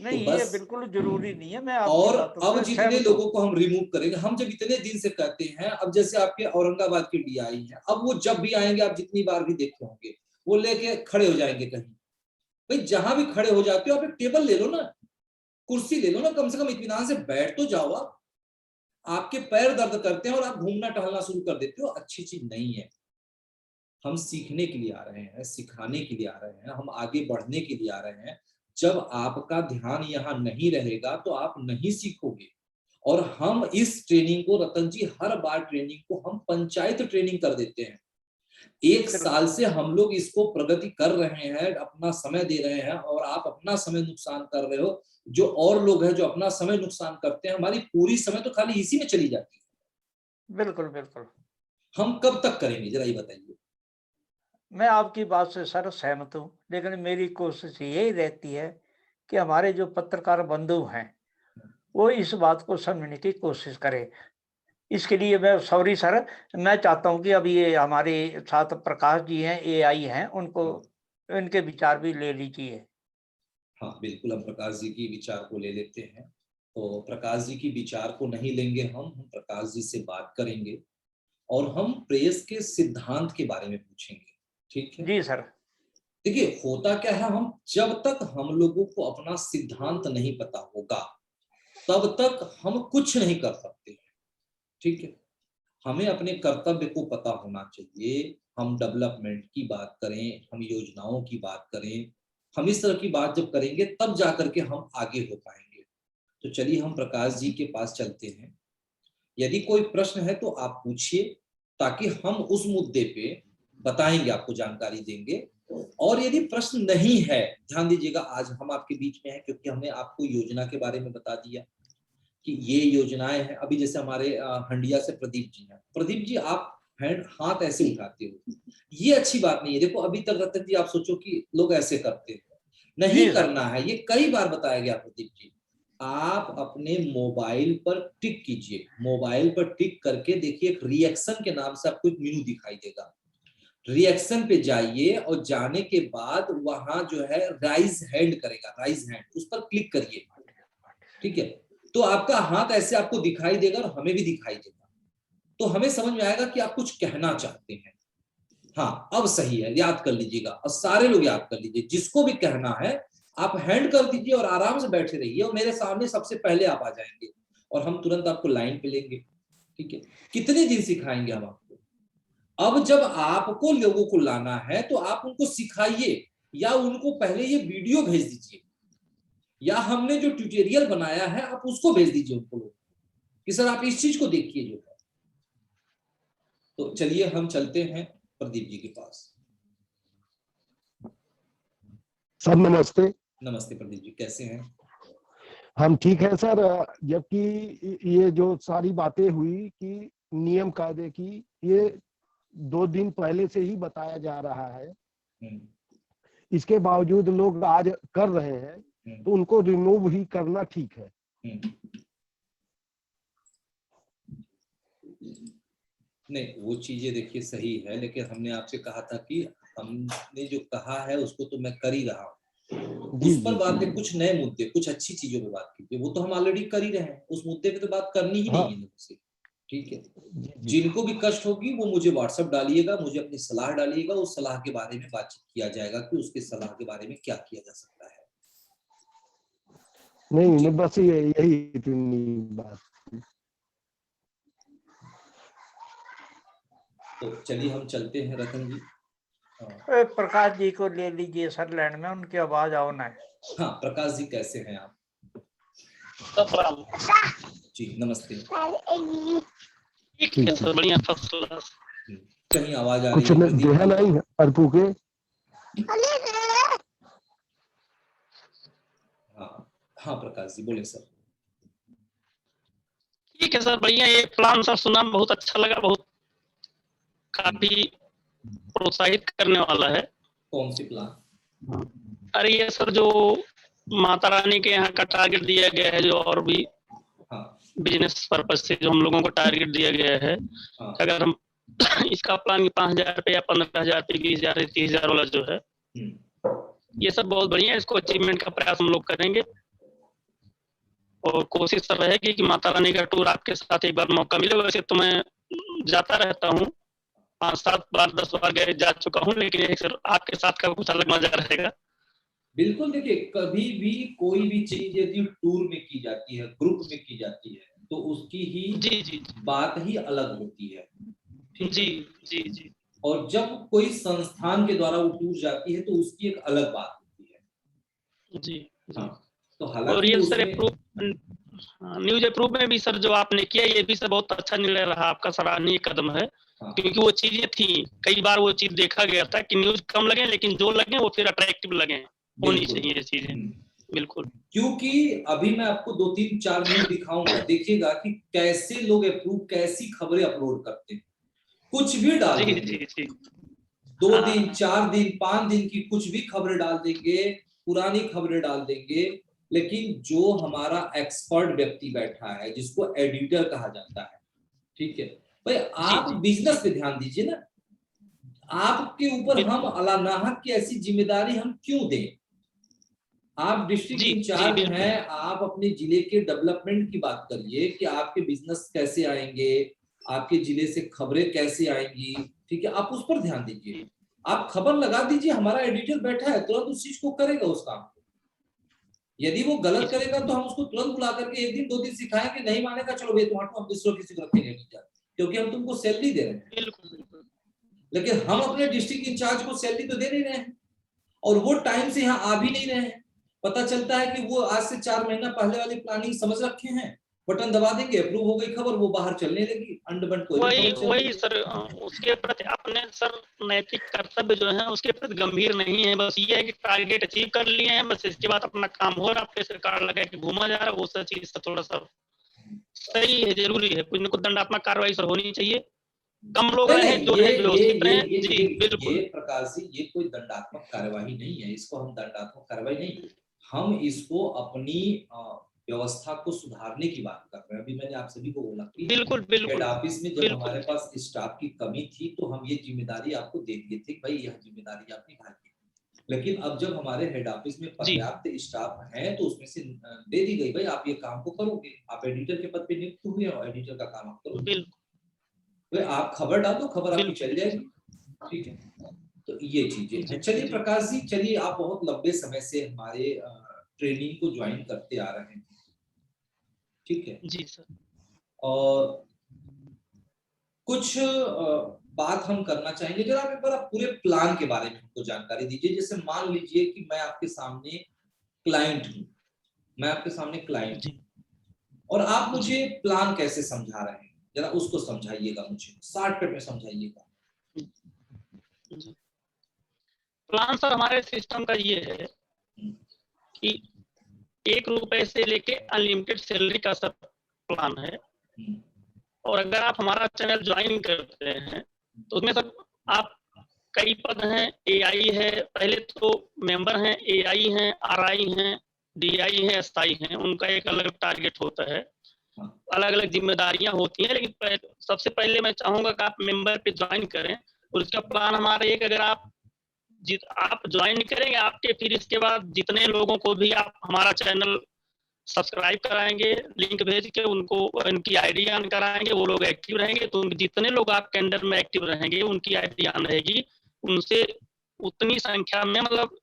नहीं तो ये बस। बिल्कुल जरूरी नहीं है। मैं आपकी और बातों अब से जितने सहमत हूं। लोगों को हम रिमूव करेंगे, हम जब इतने दिन से कहते हैं, अब जैसे आपके औरंगाबाद के डीआई हैं, अब वो जब भी आएंगे, आप जितनी बार भी देखे होंगे, वो लेके खड़े हो जाएंगे कहीं। भाई जहां भी खड़े हो जाते हो आप एक टेबल ले लो ना, कुर्सी ले लो ना, कम से कम इत्मीनान से बैठ तो जाओ। आप आपके पैर दर्द करते हैं और आप घूमना टहलना शुरू कर देते हो, अच्छी चीज नहीं है। हम सीखने के लिए आ रहे हैं, सिखाने के लिए आ रहे हैं, हम आगे बढ़ने के लिए आ रहे हैं। जब आपका ध्यान यहाँ नहीं रहेगा तो आप नहीं सीखोगे। और हम इस ट्रेनिंग को रतन जी, हर बार ट्रेनिंग को हम पंचायत ट्रेनिंग कर देते हैं। 1 साल से हम लोग इसको प्रगति कर रहे हैं, अपना समय दे रहे हैं, और आप अपना समय नुकसान कर रहे हो। जो और लोग हैं जो अपना समय नुकसान करते हैं, हमारी पूरी समय तो खाली इसी में चली जाती है। बिल्कुल बिल्कुल। हम कब तक करेंगे जरा ये बताइए। मैं आपकी बात से सर सहमत हूँ, लेकिन मेरी कोशिश यही रहती है कि हमारे जो पत्रकार बंधु हैं वो इस बात को समझने की कोशिश करें। इसके लिए मैं सॉरी सर, मैं चाहता हूँ कि अब ये हमारे साथ प्रकाश जी हैं, एआई हैं, उनको इनके विचार भी ले लीजिए। हाँ बिल्कुल, हम प्रकाश जी की विचार को ले लेते हैं। तो प्रकाश जी की विचार को नहीं लेंगे, हम प्रकाश जी से बात करेंगे और हम प्रेस के सिद्धांत के बारे में पूछेंगे, ठीक है जी सर। देखिए होता क्या है, हम जब तक हम लोगों को अपना सिद्धांत नहीं पता होगा तब तक हम कुछ नहीं कर सकते, ठीक है। हमें अपने कर्तव्य को पता होना चाहिए। हम डेवलपमेंट की बात करें, हम योजनाओं की बात करें, हम इस तरह की बात जब करेंगे तब जाकर के हम आगे हो पाएंगे। तो चलिए हम प्रकाश जी के पास चलते हैं। यदि कोई प्रश्न है तो आप पूछिए, ताकि हम उस मुद्दे पे बताएंगे, आपको जानकारी देंगे। और यदि प्रश्न नहीं है, ध्यान दीजिएगा, आज हम आपके बीच में हैं क्योंकि हमने आपको योजना के बारे में बता दिया कि ये योजनाएं हैं। अभी जैसे हमारे हंडिया से प्रदीप जी हैं। प्रदीप जी आप हाथ ऐसे उठाते हो, ये अच्छी बात नहीं है। देखो अभी तक रतन जी आप सोचो कि लोग ऐसे करते हैं, नहीं करना है। ये कई बार बताया गया प्रदीप जी। आप अपने मोबाइल पर टिक कीजिए, मोबाइल पर टिक करके देखिए, एक रिएक्शन के नाम से आपको एक मेनू दिखाई देगा। रिएक्शन पे जाइए और जाने के बाद वहां जो है राइज हैंड करेगा, राइज हैंड, उस पर क्लिक करिए, ठीक है। तो आपका हाथ ऐसे आपको दिखाई देगा और हमें भी दिखाई देगा, तो हमें समझ में आएगा कि आप कुछ कहना चाहते हैं। हाँ अब सही है, याद कर लीजिएगा और सारे लोग याद कर लीजिए, जिसको भी कहना है आप हैंड कर दीजिए और आराम से बैठे रहिए और मेरे सामने सबसे पहले आप आ जाएंगे और हम तुरंत आपको लाइन पे लेंगे, ठीक है। कितने दिन सिखाएंगे हम आपको? अब जब आपको लोगों को लाना है तो आप उनको सिखाइए, या उनको पहले ये वीडियो भेज दीजिए, या हमने जो ट्यूटोरियल बनाया है आप उसको भेज दीजिए उनको कि सर आप इस चीज को देखिए जो है। तो चलिए हम चलते हैं प्रदीप जी के पास। सर नमस्ते। नमस्ते प्रदीप जी, कैसे हैं? हम ठीक है सर। जबकि ये जो सारी बातें हुई कि नियम कायदे की, ये 2 दिन पहले से ही बताया जा रहा है, इसके बावजूद लोग आज कर रहे हैं, तो उनको रिमूव ही करना ठीक है। नहीं, वो चीजें देखिए सही है, लेकिन हमने आपसे कहा था कि हमने जो कहा है उसको तो मैं कर ही रहा हूँ, उस पर बात है, कुछ नए मुद्दे, कुछ अच्छी चीजों पे बात कीजिए। वो तो हम ऑलरेडी कर ही रहे हैं, उस मुद्दे पे तो बात करनी ही नहीं है मुझसे, ठीक है? जिनको भी कष्ट होगी वो मुझे व्हाट्सएप डालिएगा, मुझे अपनी सलाह डालिएगा, उस सलाह के बारे में बातचीत किया जाएगा कि उसके सलाह के बारे में क्या किया जा सकता है। नहीं, बस यही इतनी बात। तो चलिए हम चलते हैं रतन जी। प्रकाश जी को ले लीजिए सर लाइन में, उनकी आवाज आओ ना। हाँ, प्रकाश जी कैसे हैं आप? जी नमस्ते। ठीक है सर, बढ़िया, फर्स्ट क्लास। कहीं आवाज आ कुछ रही है? जो है नहीं अर्पू के। हाँ प्रकाश जी बोले सर। ठीक है सर, बढ़िया। ये प्लान सर सुना, बहुत अच्छा लगा, बहुत काफी प्रोत्साहित करने वाला है। कौन सी प्लान? अरे ये सर जो माता रानी के यहाँ का टारगेट दिया गया है, जो और भी बिजनेस पर्पज से जो हम लोगों को टारगेट दिया गया है, अगर हम इसका प्लान 5,000 पे या 15,000 पे 20,000 या 30,000 वाला जो है, ये सब बहुत बढ़िया है। इसको अचीवमेंट का प्रयास हम लोग करेंगे और कोशिश कर रहेगी कि माता रानी का टूर आपके साथ एक बार मौका मिले। वैसे तो मैं जाता रहता हूँ, 5-7 बार 10 बार गए जा चुका हूँ, लेकिन सर आपके साथ का कुछ अलग मजा रहेगा। बिल्कुल, देखिए कभी भी कोई भी चीज यदि टूर में की जाती है, ग्रुप में की जाती है, तो उसकी ही जी बात ही अलग होती है। जी जी जी। और जब कोई संस्थान के द्वारा वो टूर जाती है तो उसकी एक अलग बात होती है। जी हाँ, तो और हालांकि ये सर न्यूज अप्रूव में भी सर जो आपने किया, ये भी सर बहुत अच्छा निर्णय रहा आपका, सराहनीय कदम है। क्योंकि वो चीजें थी, कई बार वो चीज देखा गया था कि न्यूज कम लगे, लेकिन जो लगे वो फिर अट्रैक्टिव लगे। होनी चाहिए ये चीजें, बिल्कुल। क्योंकि अभी मैं आपको 2-3-4 न्यूज दिखाऊंगा, देखिएगा कि कैसे लोग अप्रूव, कैसी खबरें अपलोड करते हैं, कुछ भी डाल देंगे। 2 दिन 4 दिन 5 दिन की कुछ भी खबरें डाल देंगे, पुरानी खबरें डाल देंगे, लेकिन जो हमारा एक्सपर्ट व्यक्ति बैठा है, जिसको एडिटर कहा जाता है, ठीक है भाई, आप बिजनेस पे ध्यान दीजिए ना। आपके ऊपर हम अलानाहक की ऐसी जिम्मेदारी हम क्यों दें? आप डिस्ट्रिक्ट इंचार्ज हैं, आप अपने जिले के डेवलपमेंट की बात करिए कि आपके बिजनेस कैसे आएंगे, आपके जिले से खबरें कैसे आएंगी, ठीक है, आप उस पर ध्यान दीजिए। आप खबर लगा दीजिए, हमारा एडिटर बैठा है, तुरंत उस चीज को करेगा, उस काम को। यदि वो गलत करेगा तो हम उसको तुरंत बुला करके 1 दिन 2 दिन सिखाएंगे, नहीं मानेगा चलो भैया तुम हम दूसरों किसी को रखेंगे नहीं, क्योंकि हम तुमको सैलरी दे रहे हैं। लेकिन हम अपने डिस्ट्रिक्ट इंचार्ज को सैलरी तो दे नहीं रहे हैं, और वो टाइम से यहाँ आ भी नहीं रहे हैं। पता चलता है कि वो आज से 4 महीना पहले वाली प्लानिंग समझ रखे हैं, बटन दबा देंगे, अप्रूव हो गई खबर, वो बाहर चलने लगी, अंडबंड कोई वही सर, उसके प्रति अपने सर नैतिक कर्तव्य जो है उसके प्रति गंभीर नहीं है। बस ये है कि टारगेट अचीव कर लिए हैं, बस इसके बाद अपना काम हो रहा है, सरकार लगा के घूमा जा रहा है, वो सब चीज थोड़ा सा सही है, जरूरी है। कुछ न कुछ दंडात्मक कार्रवाई सर होनी चाहिए। कम लोग रहे जो है व्यवस्थित रहे। जी बिल्कुल प्रकाश जी, ये कोई दंडात्मक कार्यवाही नहीं है, इसको हम दंडात्मक कार्रवाई नहीं, हम इसको अपनी व्यवस्था को सुधारने की बात कर रहे हैं। अभी मैंने आप सभी को बोला कि बिल्कुल हेड ऑफिस में जब हमारे पास स्टाफ की कमी थी तो हम ये जिम्मेदारी आपको दे दिए थे, भाई यह जिम्मेदारी आप निभाइए। लेकिन अब जब हमारे हेड ऑफिस में पर्याप्त स्टाफ है तो उसमें से दे दी गई, भाई आप ये काम को करोगे, आप एडिटर के पद पे नियुक्त हुए हो, एडिटर का काम आप करोगे, तो आप खबर डाल दो, खबर आपकी चल जाएगी, ठीक है। तो ये चीजें हैं। चलिए प्रकाश जी, चलिए आप बहुत लंबे समय से हमारे ट्रेनिंग को ज्वाइन करते आ रहे हैं, ठीक है जी सर, और कुछ बात हम करना चाहेंगे। जरा एक बार आप पूरे प्लान के बारे में हमको जानकारी दीजिए। जैसे मान लीजिए कि मैं आपके सामने क्लाइंट हूँ, मैं आपके सामने क्लाइंट हूँ और आप मुझे प्लान कैसे समझा रहे हैं, जरा उसको समझाइएगा, मुझे शॉर्टकट में समझाइएगा। प्लान सर हमारे सिस्टम का ये है कि 1 रुपए से लेके अनलिमिटेड सैलरी का सब प्लान है। और अगर आप हमारा चैनल ज्वाइन करते हैं तो उसमें सब आप कई पद हैं, एआई है, पहले तो मेंबर हैं, एआई हैं, आरआई हैं, डीआई हैं, एसआई हैं, उनका एक अलग टारगेट होता है, अलग अलग जिम्मेदारियां होती हैं। लेकिन सबसे पहले मैं चाहूंगा कि आप मेंबर पे ज्वाइन करें। और उसका प्लान हमारा एक, अगर आप ज्वाइन करेंगे, आपके फिर इसके बाद जितने लोगों को भी आप हमारा चैनल सब्सक्राइब कराएंगे, लिंक भेज के उनको उनकी आईडी ऑन कराएंगे, वो लोग एक्टिव रहेंगे। तो जितने लोग आपके अंडर में एक्टिव रहेंगे, उनकी आईडी ऑन रहेगी, उनसे उतनी संख्या में, मतलब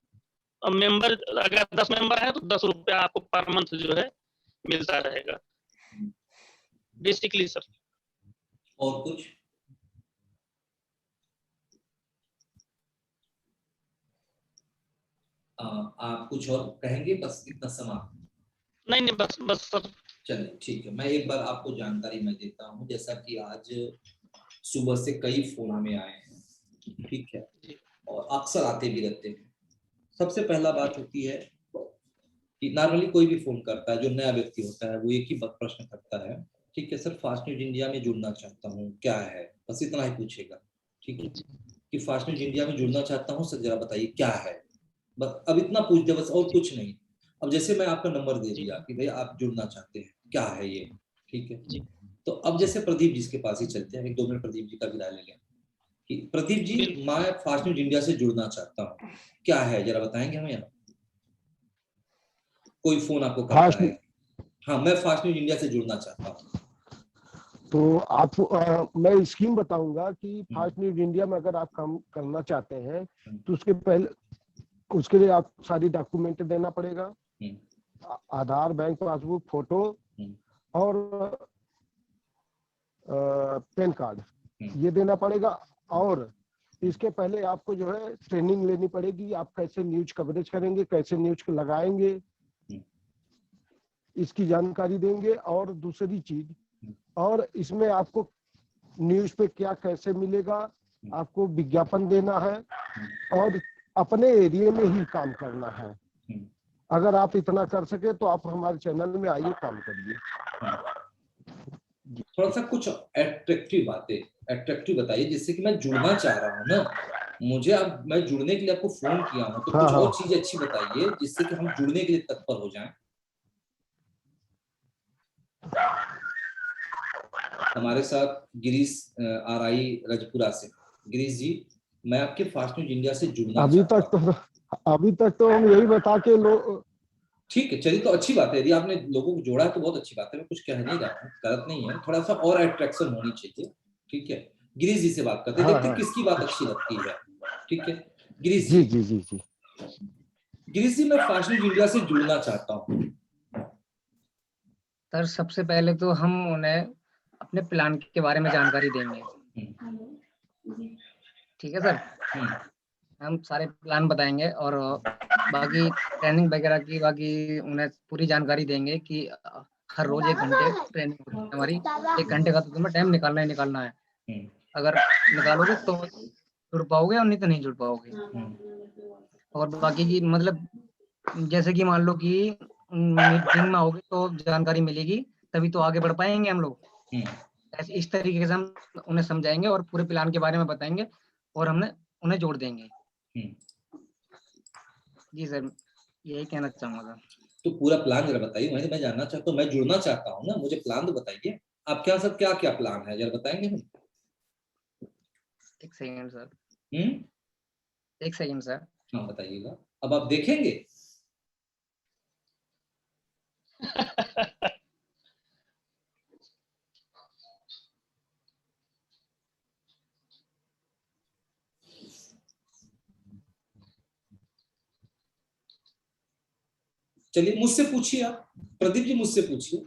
मेंबर अगर 10 मेंबर है तो 10 रुपया आपको पर मंथ जो है मिलता रहेगा बेसिकली सर। और कुछ? आप कुछ और कहेंगे? बस इतना समाप्त? नहीं बस सर। चलिए ठीक है, मैं एक बार आपको जानकारी मैं देता हूँ। जैसा कि आज सुबह से कई फोन हमें आए हैं, ठीक है, और अक्सर आते भी रहते हैं। सबसे पहला बात होती है कि नॉर्मली कोई भी फोन करता है, जो नया व्यक्ति होता है, वो एक ही प्रश्न करता है, ठीक है सर, फास्ट न्यूज इंडिया में जुड़ना चाहता हूँ, क्या है? बस इतना ही पूछेगा, ठीक है, कि फास्ट न्यूज इंडिया में जुड़ना चाहता हूँ सर, जरा बताइए क्या है। बस अब इतना पूछ दे, बस, और कुछ नहीं। अब जैसे मैं आपका नंबर दे दिया कि भाई आप जुड़ना चाहते हैं, क्या है ये, ठीक है। तो अब जैसे प्रदीप जी के पास ही चलते हैं, 1-2 मिनट प्रदीप जी का विदा ले लें कि प्रदीप जी, मैं फास्ट न्यूज इंडिया से जुड़ना चाहता हूँ, क्या है जरा बताएंगे हमें? यहाँ कोई फोन आपको करता है, हाँ मैं फास्ट न्यूज इंडिया से जुड़ना चाहता हूँ, तो आप मैं स्कीम बताऊंगा कि फास्ट न्यूज इंडिया में अगर आप काम करना चाहते हैं तो उसके लिए आप सारी डॉक्यूमेंट देना पड़ेगा, आधार, बैंक पासबुक, फोटो और पैन कार्ड, ये देना पड़ेगा। और इसके पहले आपको जो है ट्रेनिंग लेनी पड़ेगी, आप कैसे न्यूज कवरेज करेंगे, कैसे न्यूज लगाएंगे, इसकी जानकारी देंगे। और दूसरी चीज, और इसमें आपको न्यूज पे क्या कैसे मिलेगा, आपको विज्ञापन देना है और अपने एरिया में ही काम करना है। अगर आप इतना कर सके तो आप हमारे चैनल में आइए, काम करिए। थोड़ा सा कुछ एट्रैक्टिव बताइए, जिससे कि मैं जुड़ना चाह रहा हूँ ना, मुझे अब मैं जुड़ने के लिए आपको फोन किया हूँ, तो कुछ और चीजें अच्छी बताइए जिससे कि हम जुड़ने के लिए तत्पर हो जाएं। हमारे साथ गिरीश आरआई रजपुरा से। गिरीश जी, मैं आपके फास्ट न्यूज इंडिया से जुड़ना अभी तक तो हम यही बता के ठीक है, चलिए तो अच्छी बात है, यदि आपने लोगों को जोड़ा है तो बहुत अच्छी बात है, मैं कुछ कह नहीं रहा हूँ, गलत नहीं है, थोड़ा सा और अट्रैक्शन होनी चाहिए, ठीक है। गिरीश जी से बात करते हैं, देखते किसकी बात अच्छी लगती है, ठीक है। गिरीश जी, जी गिरीश जी, मैं फास्ट न्यूज इंडिया से जुड़ना चाहता हूँ। सर सबसे पहले तो हम उन्हें अपने प्लान के बारे में जानकारी देंगे, ठीक है सर। हम सारे प्लान बताएंगे और बाकी ट्रेनिंग वगैरह की बाकी उन्हें पूरी जानकारी देंगे कि हर रोज 1 घंटे ट्रेनिंग हमारी, 1 घंटे का तो तुम्हें टाइम निकालना ही निकालना है। अगर निकालोगे तो जुड़ पाओगे और नहीं तो नहीं जुड़ पाओगे। और बाकी की मतलब जैसे कि मान लो कि मीटिंग में आओगे तो जानकारी मिलेगी, तभी तो आगे बढ़ पाएंगे हम लोग। ऐसे इस तरीके से हम उन्हें समझाएंगे और पूरे प्लान के बारे में बताएंगे और हमने उन्हें जोड़ देंगे। जी सर, यही कहना चाहूंगा। तो पूरा प्लान जरा बताइए, मैं जानना चाहता हूँ, मैं जुड़ना चाहता हूँ ना, मुझे प्लान तो बताइए। आपके यहाँ सब क्या क्या प्लान है, जरा बताएंगे हम? 1 सेकंड सर। 1 second sir. हाँ बताइएगा, अब आप देखेंगे। चलिए मुझसे पूछिए, आप प्रदीप जी मुझसे पूछिए।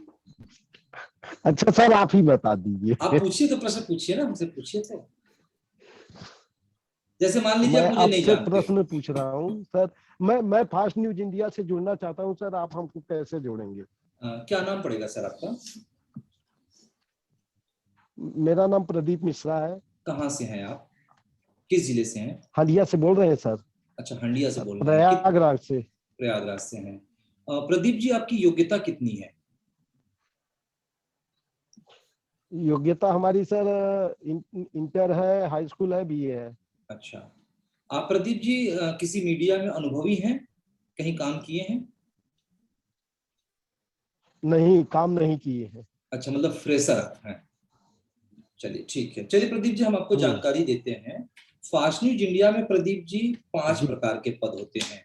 अच्छा सर, आप ही बता दीजिए। आप पूछिए, तो प्रश्न पूछिए ना, हमसे पूछिए। तो जैसे मान लीजिए आप मुझे नहीं जानते, प्रश्न पूछ रहा हूँ सर, मैं फास्ट न्यूज इंडिया से जुड़ना चाहता हूँ सर, आप हमको कैसे जोड़ेंगे? क्या नाम पड़ेगा सर आपका? मेरा नाम प्रदीप मिश्रा है। कहाँ से हैं आप, किस जिले से हैं? हंडिया से बोल रहे हैं सर। अच्छा, हंडिया से बोल रहे हैं। प्रयागराज से। प्रयागराज से हैं। प्रदीप जी, आपकी योग्यता कितनी है? योग्यता हमारी सर इंटर है, हाई स्कूल है, बीए है। अच्छा, आप प्रदीप जी किसी मीडिया में अनुभवी हैं, कहीं काम किए हैं? नहीं, काम नहीं किए हैं। अच्छा, मतलब फ्रेशर हैं। चलिए ठीक है। चलिए प्रदीप जी, हम आपको जानकारी देते हैं। फास्ट न्यूज इंडिया में प्रदीप जी 5 प्रकार के पद होते हैं,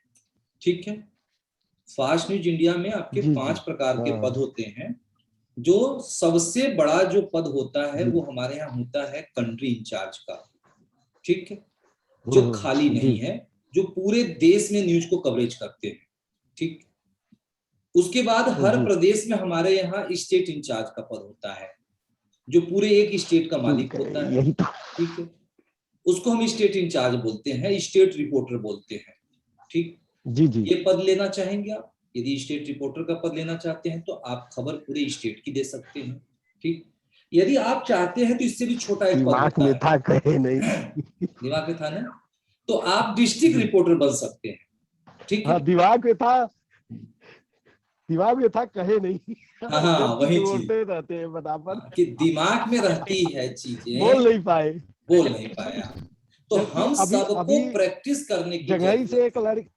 ठीक है। फास्ट न्यूज इंडिया में आपके 5 प्रकार के पद होते हैं। जो सबसे बड़ा जो पद होता है वो हमारे यहाँ होता है कंट्री इंचार्ज का, ठीक है, जो खाली नहीं है, जो पूरे देश में न्यूज को कवरेज करते हैं, ठीक। उसके बाद हर प्रदेश में हमारे यहाँ स्टेट इंचार्ज का पद होता है, जो पूरे एक स्टेट का मालिक होता है, ठीक है। उसको हम स्टेट इंचार्ज बोलते हैं, स्टेट रिपोर्टर बोलते हैं, ठीक। जी जी। ये पद लेना चाहेंगे आप? यदि स्टेट रिपोर्टर का पद लेना चाहते हैं तो आप खबर पूरे स्टेट की दे सकते हैं, ठीक। यदि आप चाहते हैं तो इससे भी छोटा एक पद होता है। था कहे नहीं। दिमाग में था ना, तो आप डिस्ट्रिक्ट रिपोर्टर बन सकते हैं, ठीक है। हाँ, दिमाग में था कहे नहीं। हाँ, वही चीज रहते हैं बराबर कि दिमाग में रहती है चीजें, बोल नहीं पाया। तो हम सबको प्रैक्टिस करने की जंघई से एक लड़की,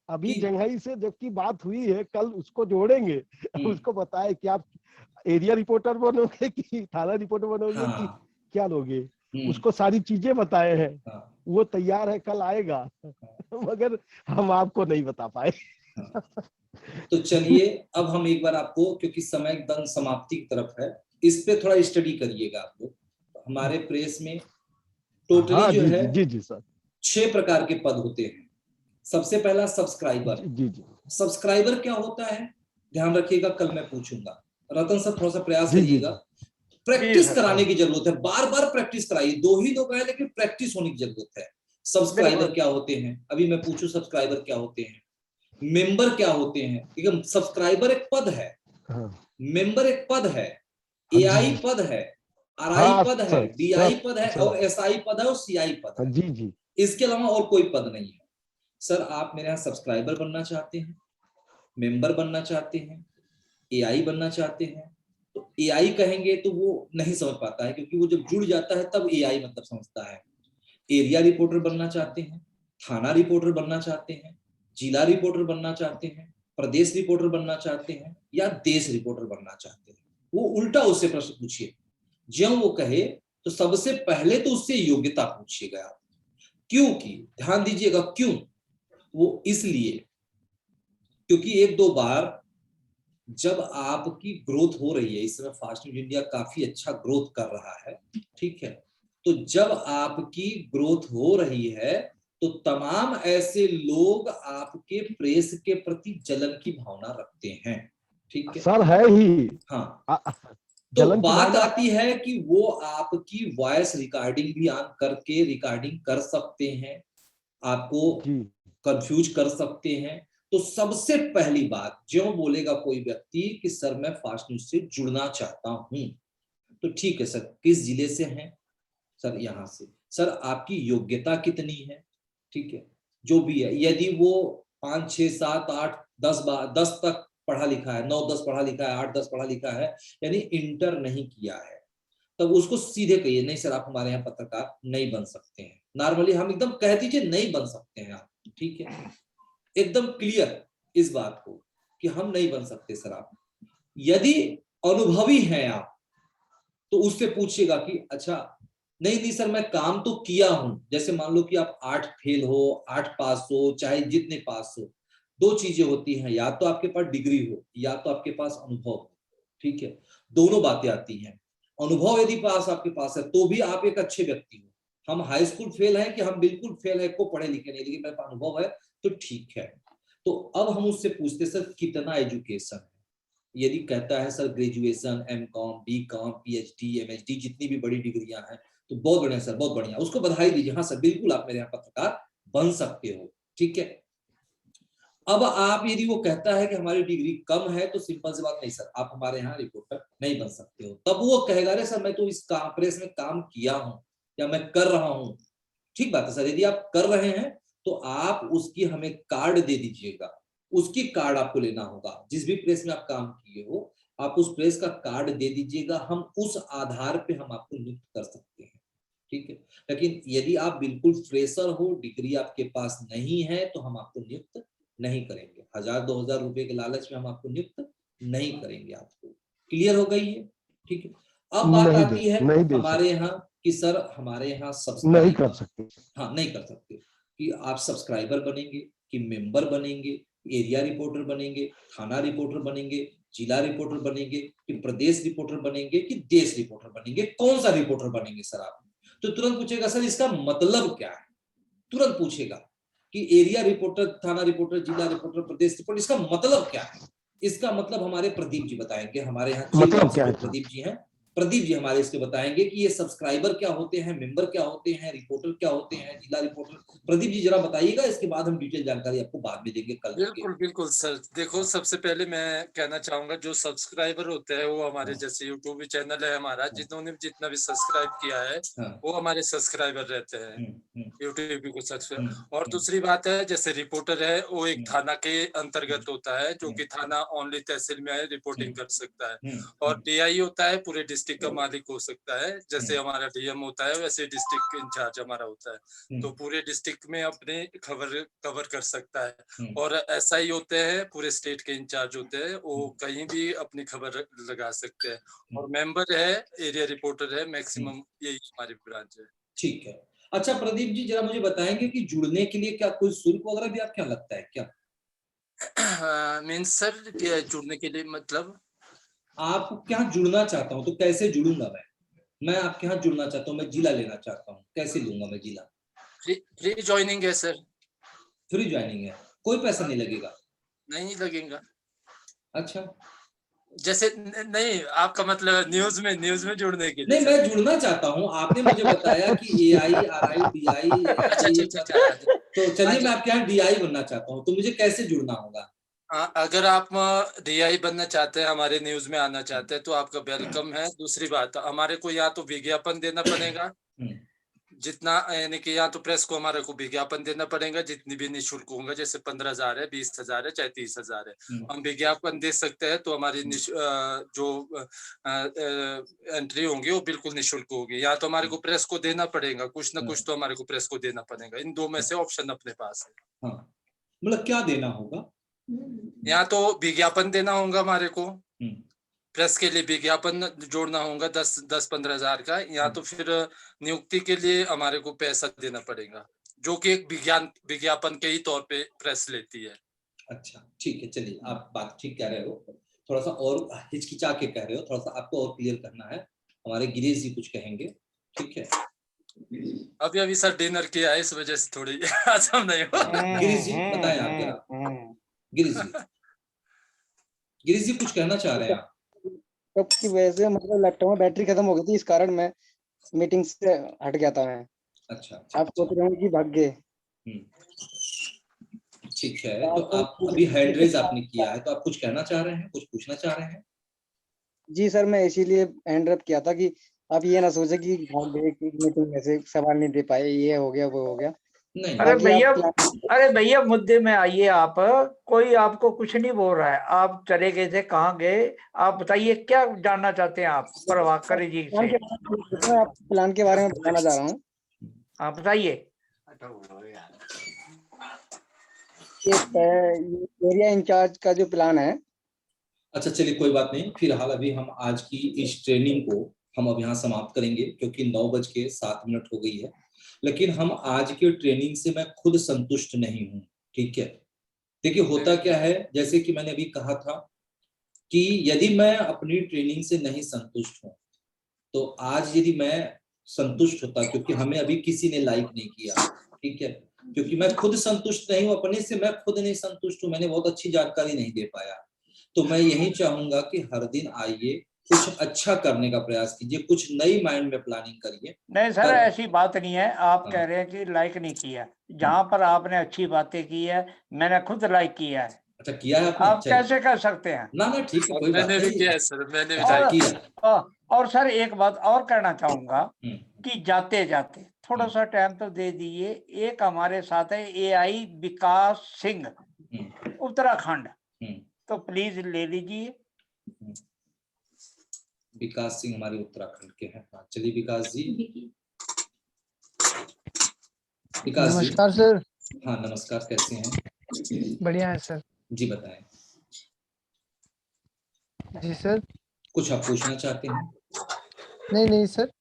अभी जंघई से जबकि बात हुई है, कल उसको जोड़ेंगे। उसको बताए कि आप एरिया रिपोर्टर बनोगे कि थाना रिपोर्टर बनोगे, कि क्या लोगे। उसको सारी चीजें बताए हैं। वो तैयार है, कल आएगा। मगर हम आपको नहीं बता पाए। तो चलिए, अब हम एक बार आपको, क्योंकि समय एकदम समाप्ति की तरफ है, इस पे थोड़ा स्टडी करिएगा आप लोग। हमारे प्रेस में टोटली जो है जी सर 6 प्रकार के पद होते हैं। सबसे पहला सब्सक्राइबर। जी। सब्सक्राइबर क्या होता है, ध्यान रखिएगा, कल मैं पूछूंगा। रतन सर थोड़ा सा प्रयास करिएगा। प्रैक्टिस कराने की जरूरत है, बार बार प्रैक्टिस कराइए। 2 ही लोग आए, लेकिन प्रैक्टिस होने की जरूरत है। सब्सक्राइबर क्या होते हैं, अभी मैं पूछूं सब्सक्राइबर क्या होते हैं। मेंबर क्या होते हैं, एकदम सब्सक्राइबर एक पद है, मेंबर एक पद है, एआई पद है, आरआई पद है, बीआई पद है, और एसआई पद है, और सीआई पद है। जी। इसके अलावा और कोई पद नहीं है। सर, आप मेरे यहाँ सब्सक्राइबर बनना चाहते हैं, मेंबर बनना चाहते हैं, एआई बनना चाहते हैं, तो एआई कहेंगे तो वो नहीं समझ पाता है, क्योंकि वो जब जुड़ जाता है तब एआई मतलब समझता है। एरिया रिपोर्टर बनना चाहते हैं, थाना रिपोर्टर बनना चाहते हैं, जिला रिपोर्टर बनना चाहते हैं, प्रदेश रिपोर्टर बनना चाहते हैं, या देश रिपोर्टर बनना चाहते हैं, वो उल्टा उससे प्रश्न पूछिए। ज्यों वो कहे तो सबसे पहले तो उससे योग्यता पूछिएगा आप। क्योंकि ध्यान दीजिएगा, क्यों, वो इसलिए क्योंकि 1-2 बार जब आपकी ग्रोथ हो रही है, इस समय फास्ट न्यूज इंडिया काफी अच्छा ग्रोथ कर रहा है, ठीक है। तो जब आपकी ग्रोथ हो रही है तो तमाम ऐसे लोग आपके प्रेस के प्रति जलन की भावना रखते हैं, ठीक है सर, है ही। हाँ, तो बात आती है कि वो आपकी वॉइस रिकॉर्डिंग भी ऑन करके रिकॉर्डिंग कर सकते हैं, आपको कंफ्यूज कर सकते हैं। तो सबसे पहली बात, जो बोलेगा कोई व्यक्ति कि सर मैं फास्ट न्यूज से जुड़ना चाहता हूं, तो ठीक है सर, किस जिले से हैं? सर यहाँ से। सर आपकी योग्यता कितनी है? ठीक है, जो भी है, यदि वो 5, 6, 7, 8, 10 तक पढ़ा लिखा है, 9, 10 पढ़ा लिखा है, 8, 10 पढ़ा लिखा है, यानी इंटर नहीं किया है, तब उसको सीधे कहिए नहीं सर, आप हमारे यहाँ पत्रकार नहीं बन सकते हैं। नॉर्मली हम एकदम कह दीजिए नहीं बन सकते हैं आप, ठीक है, एकदम क्लियर इस बात को कि हम नहीं बन सकते सर आप। यदि अनुभवी हैं आप तो उससे पूछिएगा कि अच्छा नहीं सर मैं काम तो किया हूं। जैसे मान लो कि आप 8 फेल हो, 8 पास हो, चाहे जितने पास हो, 2 चीजें होती हैं, या तो आपके पास डिग्री हो या तो आपके पास अनुभव हो, ठीक है, दोनों बातें आती हैं। अनुभव यदि पास आपके पास है तो भी आप एक अच्छे व्यक्ति हो। हम हाई स्कूल फेल है कि हम बिल्कुल फेल है, को पढ़े लिखे नहीं, लेकिन मेरे पास अनुभव है तो ठीक है। तो अब हम उससे पूछते सर कितना एजुकेशन है? यदि कहता है sir graduation, MCom, BCom, PhD, MHD, जितनी भी बड़ी डिग्रियां हैं, तो बहुत बढ़िया सर, बहुत बढ़िया, उसको बधाई दीजिए, हाँ सर बिल्कुल आप मेरे यहाँ पत्रकार बन सकते हो, ठीक है। अब आप यदि वो कहता है कि हमारी डिग्री कम है तो सिंपल सी बात, नहीं सर आप हमारे यहाँ रिपोर्टर नहीं बन सकते हो। तब वो कहेगा अरे सर मैं तो इस प्रेस में काम किया हूँ या मैं कर रहा हूँ। ठीक बात है सर, यदि आप कर रहे हैं तो आप उसकी हमें कार्ड दे दीजिएगा, उसकी कार्ड आपको लेना होगा। जिस भी प्रेस में आप काम किए हो आप उस प्रेस का कार्ड दे दीजिएगा, हम उस आधार पे हम आपको नियुक्त कर सकते हैं। ठीक है, लेकिन यदि आप बिल्कुल फ्रेशर हो, डिग्री आपके पास नहीं है तो हम आपको नियुक्त नहीं करेंगे। 1000-2000 रुपए के लालच में हम आपको नियुक्त नहीं करेंगे। आपको क्लियर हो गई है? ठीक है, अब बात आती है हमारे यहाँ कि सर हमारे यहाँ सब्सक्राइबर नहीं कर सकते। हाँ नहीं कर सकते कि आप सब्सक्राइबर बनेंगे कि मेंबर बनेंगे, एरिया रिपोर्टर बनेंगे, थाना रिपोर्टर बनेंगे, जिला रिपोर्टर बनेंगे कि प्रदेश रिपोर्टर बनेंगे कि देश रिपोर्टर बनेंगे, कौन सा रिपोर्टर बनेंगे सर आप? तो तुरंत पूछेगा सर इसका मतलब क्या है, तुरंत पूछेगा कि एरिया रिपोर्टर, थाना रिपोर्टर, जिला रिपोर्टर, प्रदेश रिपोर्टर, इसका मतलब क्या है? इसका मतलब हमारे प्रदीप जी बताएंगे। हमारे यहाँ मतलब क्या है? प्रदीप जी हैं, प्रदीप जी हमारे इसके बताएंगे कि ये सब्सक्राइबर क्या होते हैं, मेंबर क्या होते हैं, रिपोर्टर क्या होते हैं, जिला रिपोर्टर। प्रदीप जी जरा बताइएगा, इसके बाद हम डिटेल जानकारी आपको बाद में देंगे कल। बिल्कुल बिल्कुल सर। देखो सबसे पहले मैं कहना चाहूंगा जो सब्सक्राइबर होते हैं वो हमारे जैसे यूट्यूब चैनल है हमारा, जिन्होंने जितना भी सब्सक्राइब किया है वो हमारे सब्सक्राइबर रहते हैं यूट्यूब को सब्सक्राइब। और दूसरी बात है जैसे रिपोर्टर है वो एक थाना के अंतर्गत होता है, जो कि थाना ओनली तहसील में रिपोर्टिंग कर सकता है। और डीआई होता है पूरे डिस्ट्रिक्ट का मालिक हो सकता है, जैसे हमारा डीएम होता है वैसे डिस्ट्रिक्ट इंचार्ज हमारा होता है, तो पूरे डिस्ट्रिक्ट में अपने खबर कवर कर सकता है। और एसआई होते हैं पूरे स्टेट के इंचार्ज होते हैं, वो कहीं भी अपनी खबर लगा सकते हैं। और मेंबर है, एरिया रिपोर्टर है, मैक्सिमम यही हमारी ब्रांच है। ठीक है, अच्छा प्रदीप जी जरा मुझे बताएंगे कि जुड़ने के लिए क्या कोई शुल्क वगैरह भी आपको लगता है क्या? मीन्स सर क्या जुड़ने के लिए मतलब? आप क्या जुड़ना चाहता हूँ तो कैसे जुड़ूंगा मैं आपके यहाँ जुड़ना चाहता हूँ, मैं जिला लेना चाहता हूँ, कैसे लूंगा मैं जिला? फ्री ज्वाइनिंग है सर। फ्री ज्वाइनिंग है, कोई पैसा नहीं लगेगा? नहीं लगेगा। अच्छा, जैसे नहीं आपका मतलब न्यूज में जुड़ने के लिए? नहीं मैं जुड़ना चाहता हूँ, आपने मुझे बताया कि एआई आरआई डीआई, तो चलिए मैं आपके यहाँ डीआई बनना चाहता हूँ, तो मुझे कैसे जुड़ना होगा? अगर आप डीआई बनना चाहते हैं, हमारे न्यूज में आना चाहते हैं तो आपका वेलकम है। दूसरी बात हमारे को या तो विज्ञापन देना पड़ेगा, जितना यानी कि या तो प्रेस को हमारे को विज्ञापन देना पड़ेगा, जितनी भी निःशुल्क होगा, जैसे 15,000 है, 20,000 है, चाहे 30,000 है, हम विज्ञापन दे सकते हैं। तो हमारी जो एंट्री होंगी वो बिल्कुल निःशुल्क होगी। या तो हमारे को प्रेस को देना पड़ेगा, कुछ ना कुछ तो हमारे को प्रेस को देना पड़ेगा। इन दो में से ऑप्शन अपने पास है। मतलब क्या देना होगा? या तो विज्ञापन देना होगा हमारे को, प्रेस के लिए विज्ञापन जोड़ना होगा 10-15,000 का, या तो फिर नियुक्ति के लिए हमारे को पैसा देना पड़ेगा, जो कि एक विज्ञापन के ही तौर पे प्रेस लेती है। अच्छा ठीक है, चलिए आप बात ठीक कह रहे हो, थोड़ा सा और हिचकिचा के कह रहे हो, थोड़ा सा आपको और क्लियर करना है। हमारे गिरीश जी कुछ कहेंगे, ठीक है? अभी सर डिनर किया है, इस वजह से थोड़ी आसान नहीं हो। गिरीश जी बताएं आप जरा। गिरीश जी कुछ कहना चाह रहे हैं आप? कब की वजह से मतलब लैपटॉप में बैटरी खत्म हो गई थी, इस कारण मैं मीटिंग से हट गया था मैं। अच्छा, आप सोच रहे होंगे कि भाग गए। ठीक है, तो आप अभी हैंड रेज आपने किया है, तो आप कुछ कहना चाह रहे हैं, कुछ पूछना चाह रहे हैं? जी सर, मैं इसीलिए हैंड अप किया था कि आप ये ना सोचे कि भाग गए, कि मीटिंग में से सवाल नहीं दे पाए, ये हो गया वो हो गया। नहीं, अरे भैया मुद्दे में आइए आप, कोई आपको कुछ नहीं बोल रहा है। आप चले गए थे, कहाँ गए? आप बताइए क्या जानना चाहते हैं आप प्रभाकर जी से? आप प्लान के बारे में बताना चाह रहा हूँ। आप बताइए। एरिया इंचार्ज का जो प्लान है। अच्छा चलिए कोई बात नहीं, फिलहाल अभी हम आज की इस ट्रेनिंग को हम अब यहाँ समाप्त करेंगे, क्योंकि 9:07 हो गई है। लेकिन हम आज की ट्रेनिंग से मैं खुद संतुष्ट नहीं हूँ, ठीक है? देखिए होता क्या है, जैसे कि मैंने अभी कहा था कि यदि मैं अपनी ट्रेनिंग से नहीं संतुष्ट हूँ, तो आज यदि मैं संतुष्ट होता, क्योंकि हमें अभी किसी ने लाइक नहीं किया, ठीक है? क्योंकि मैं खुद संतुष्ट नहीं हूँ अपने से, मैं खुद नहीं संतुष्ट हूँ, मैंने बहुत अच्छी जानकारी नहीं दे पाया। तो मैं यही चाहूंगा कि हर दिन आइए, कुछ अच्छा करने का प्रयास कीजिए, कुछ नई माइंड में प्लानिंग करिए। नहीं सर, ऐसी बात नहीं है। आप कह रहे हैं कि लाइक नहीं किया, जहाँ पर आपने अच्छी बातें की है मैंने खुद लाइक किया है। अच्छा किया है आपने? आप कैसे कर सकते हैं? ना ठीक है, कोई बात मैंने भी नहीं। किया है सर, मैंने भी किया। और सर एक बात और कहना चाहूंगा कि जाते जाते थोड़ा सा टाइम तो दे दीजिए। एक हमारे साथ है AI विकास सिंह, उत्तराखंड, तो प्लीज ले लीजिए। विकास सिंह हमारे उत्तराखंड के हैं। चलिए विकास जी। विकास जी नमस्कार सर। हाँ नमस्कार, कैसे हैं? बढ़िया है सर। जी बताएं। जी सर। कुछ आप पूछना चाहते हैं? नहीं सर,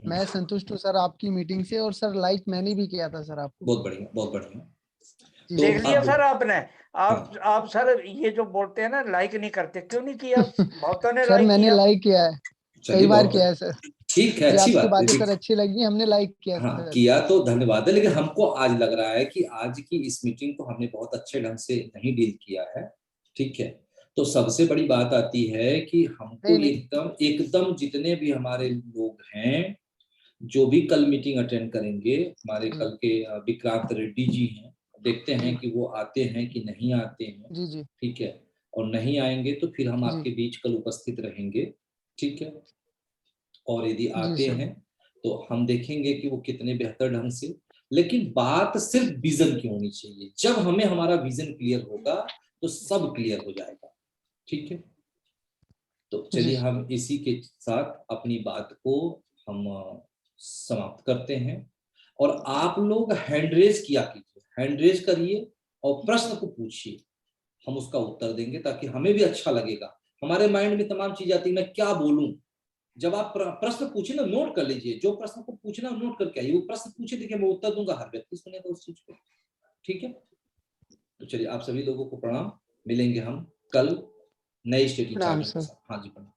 मैं संतुष्ट हूँ सर आपकी मीटिंग से, और सर लाइक मैंने भी किया था सर आपको। बहुत बढ़िया, बहुत बढ़िया। तो देख लिया सर आपने? आप सर ये जो बोलते हैं ना लाइक नहीं करते, क्यों नहीं किया? बहुतों ने सर मैंने लाइक किया है, कई बार किया है सर। ठीक है, अच्छी आपकी बात बातें है सर अच्छी लगी, हमने लाइक किया हाँ सर। किया तो धन्यवाद है, लेकिन हमको आज लग रहा है कि आज की इस मीटिंग को हमने बहुत अच्छे ढंग से नहीं डील किया है। ठीक है, तो सबसे बड़ी बात आती है कि हमको एकदम जितने भी हमारे लोग हैं जो भी कल मीटिंग अटेंड करेंगे, हमारे कल के विक्रांत रेड्डी जी हैं, देखते हैं कि वो आते हैं कि नहीं आते हैं। जी। ठीक है, और नहीं आएंगे तो फिर हम आपके बीच कल उपस्थित रहेंगे। ठीक है, और यदि आते हैं तो हम देखेंगे कि वो कितने बेहतर ढंग से, लेकिन बात सिर्फ विजन की होनी चाहिए। जब हमें हमारा विजन क्लियर होगा तो सब क्लियर हो जाएगा। ठीक है, तो चलिए हम इसी के साथ अपनी बात को हम समाप्त करते हैं। और आप लोग हैंड रेज किया कीजिए, हैंड रेज करिए और प्रश्न को पूछिए, हम उसका उत्तर देंगे ताकि हमें भी अच्छा लगेगा। हमारे माइंड में तमाम चीज आती है, मैं क्या बोलूं। जब आप प्रश्न पूछे ना, नोट कर लीजिए, जो प्रश्न को पूछना नोट करके आइए। वो प्रश्न पूछे, देखिए मैं उत्तर दूंगा, हर व्यक्ति सुनेगा उस चीज को। ठीक है, तो चलिए आप सभी लोगों को प्रणाम। मिलेंगे हम कल नए स्टेटिंग चार्ट के साथ। हाँ जी प्रणाम।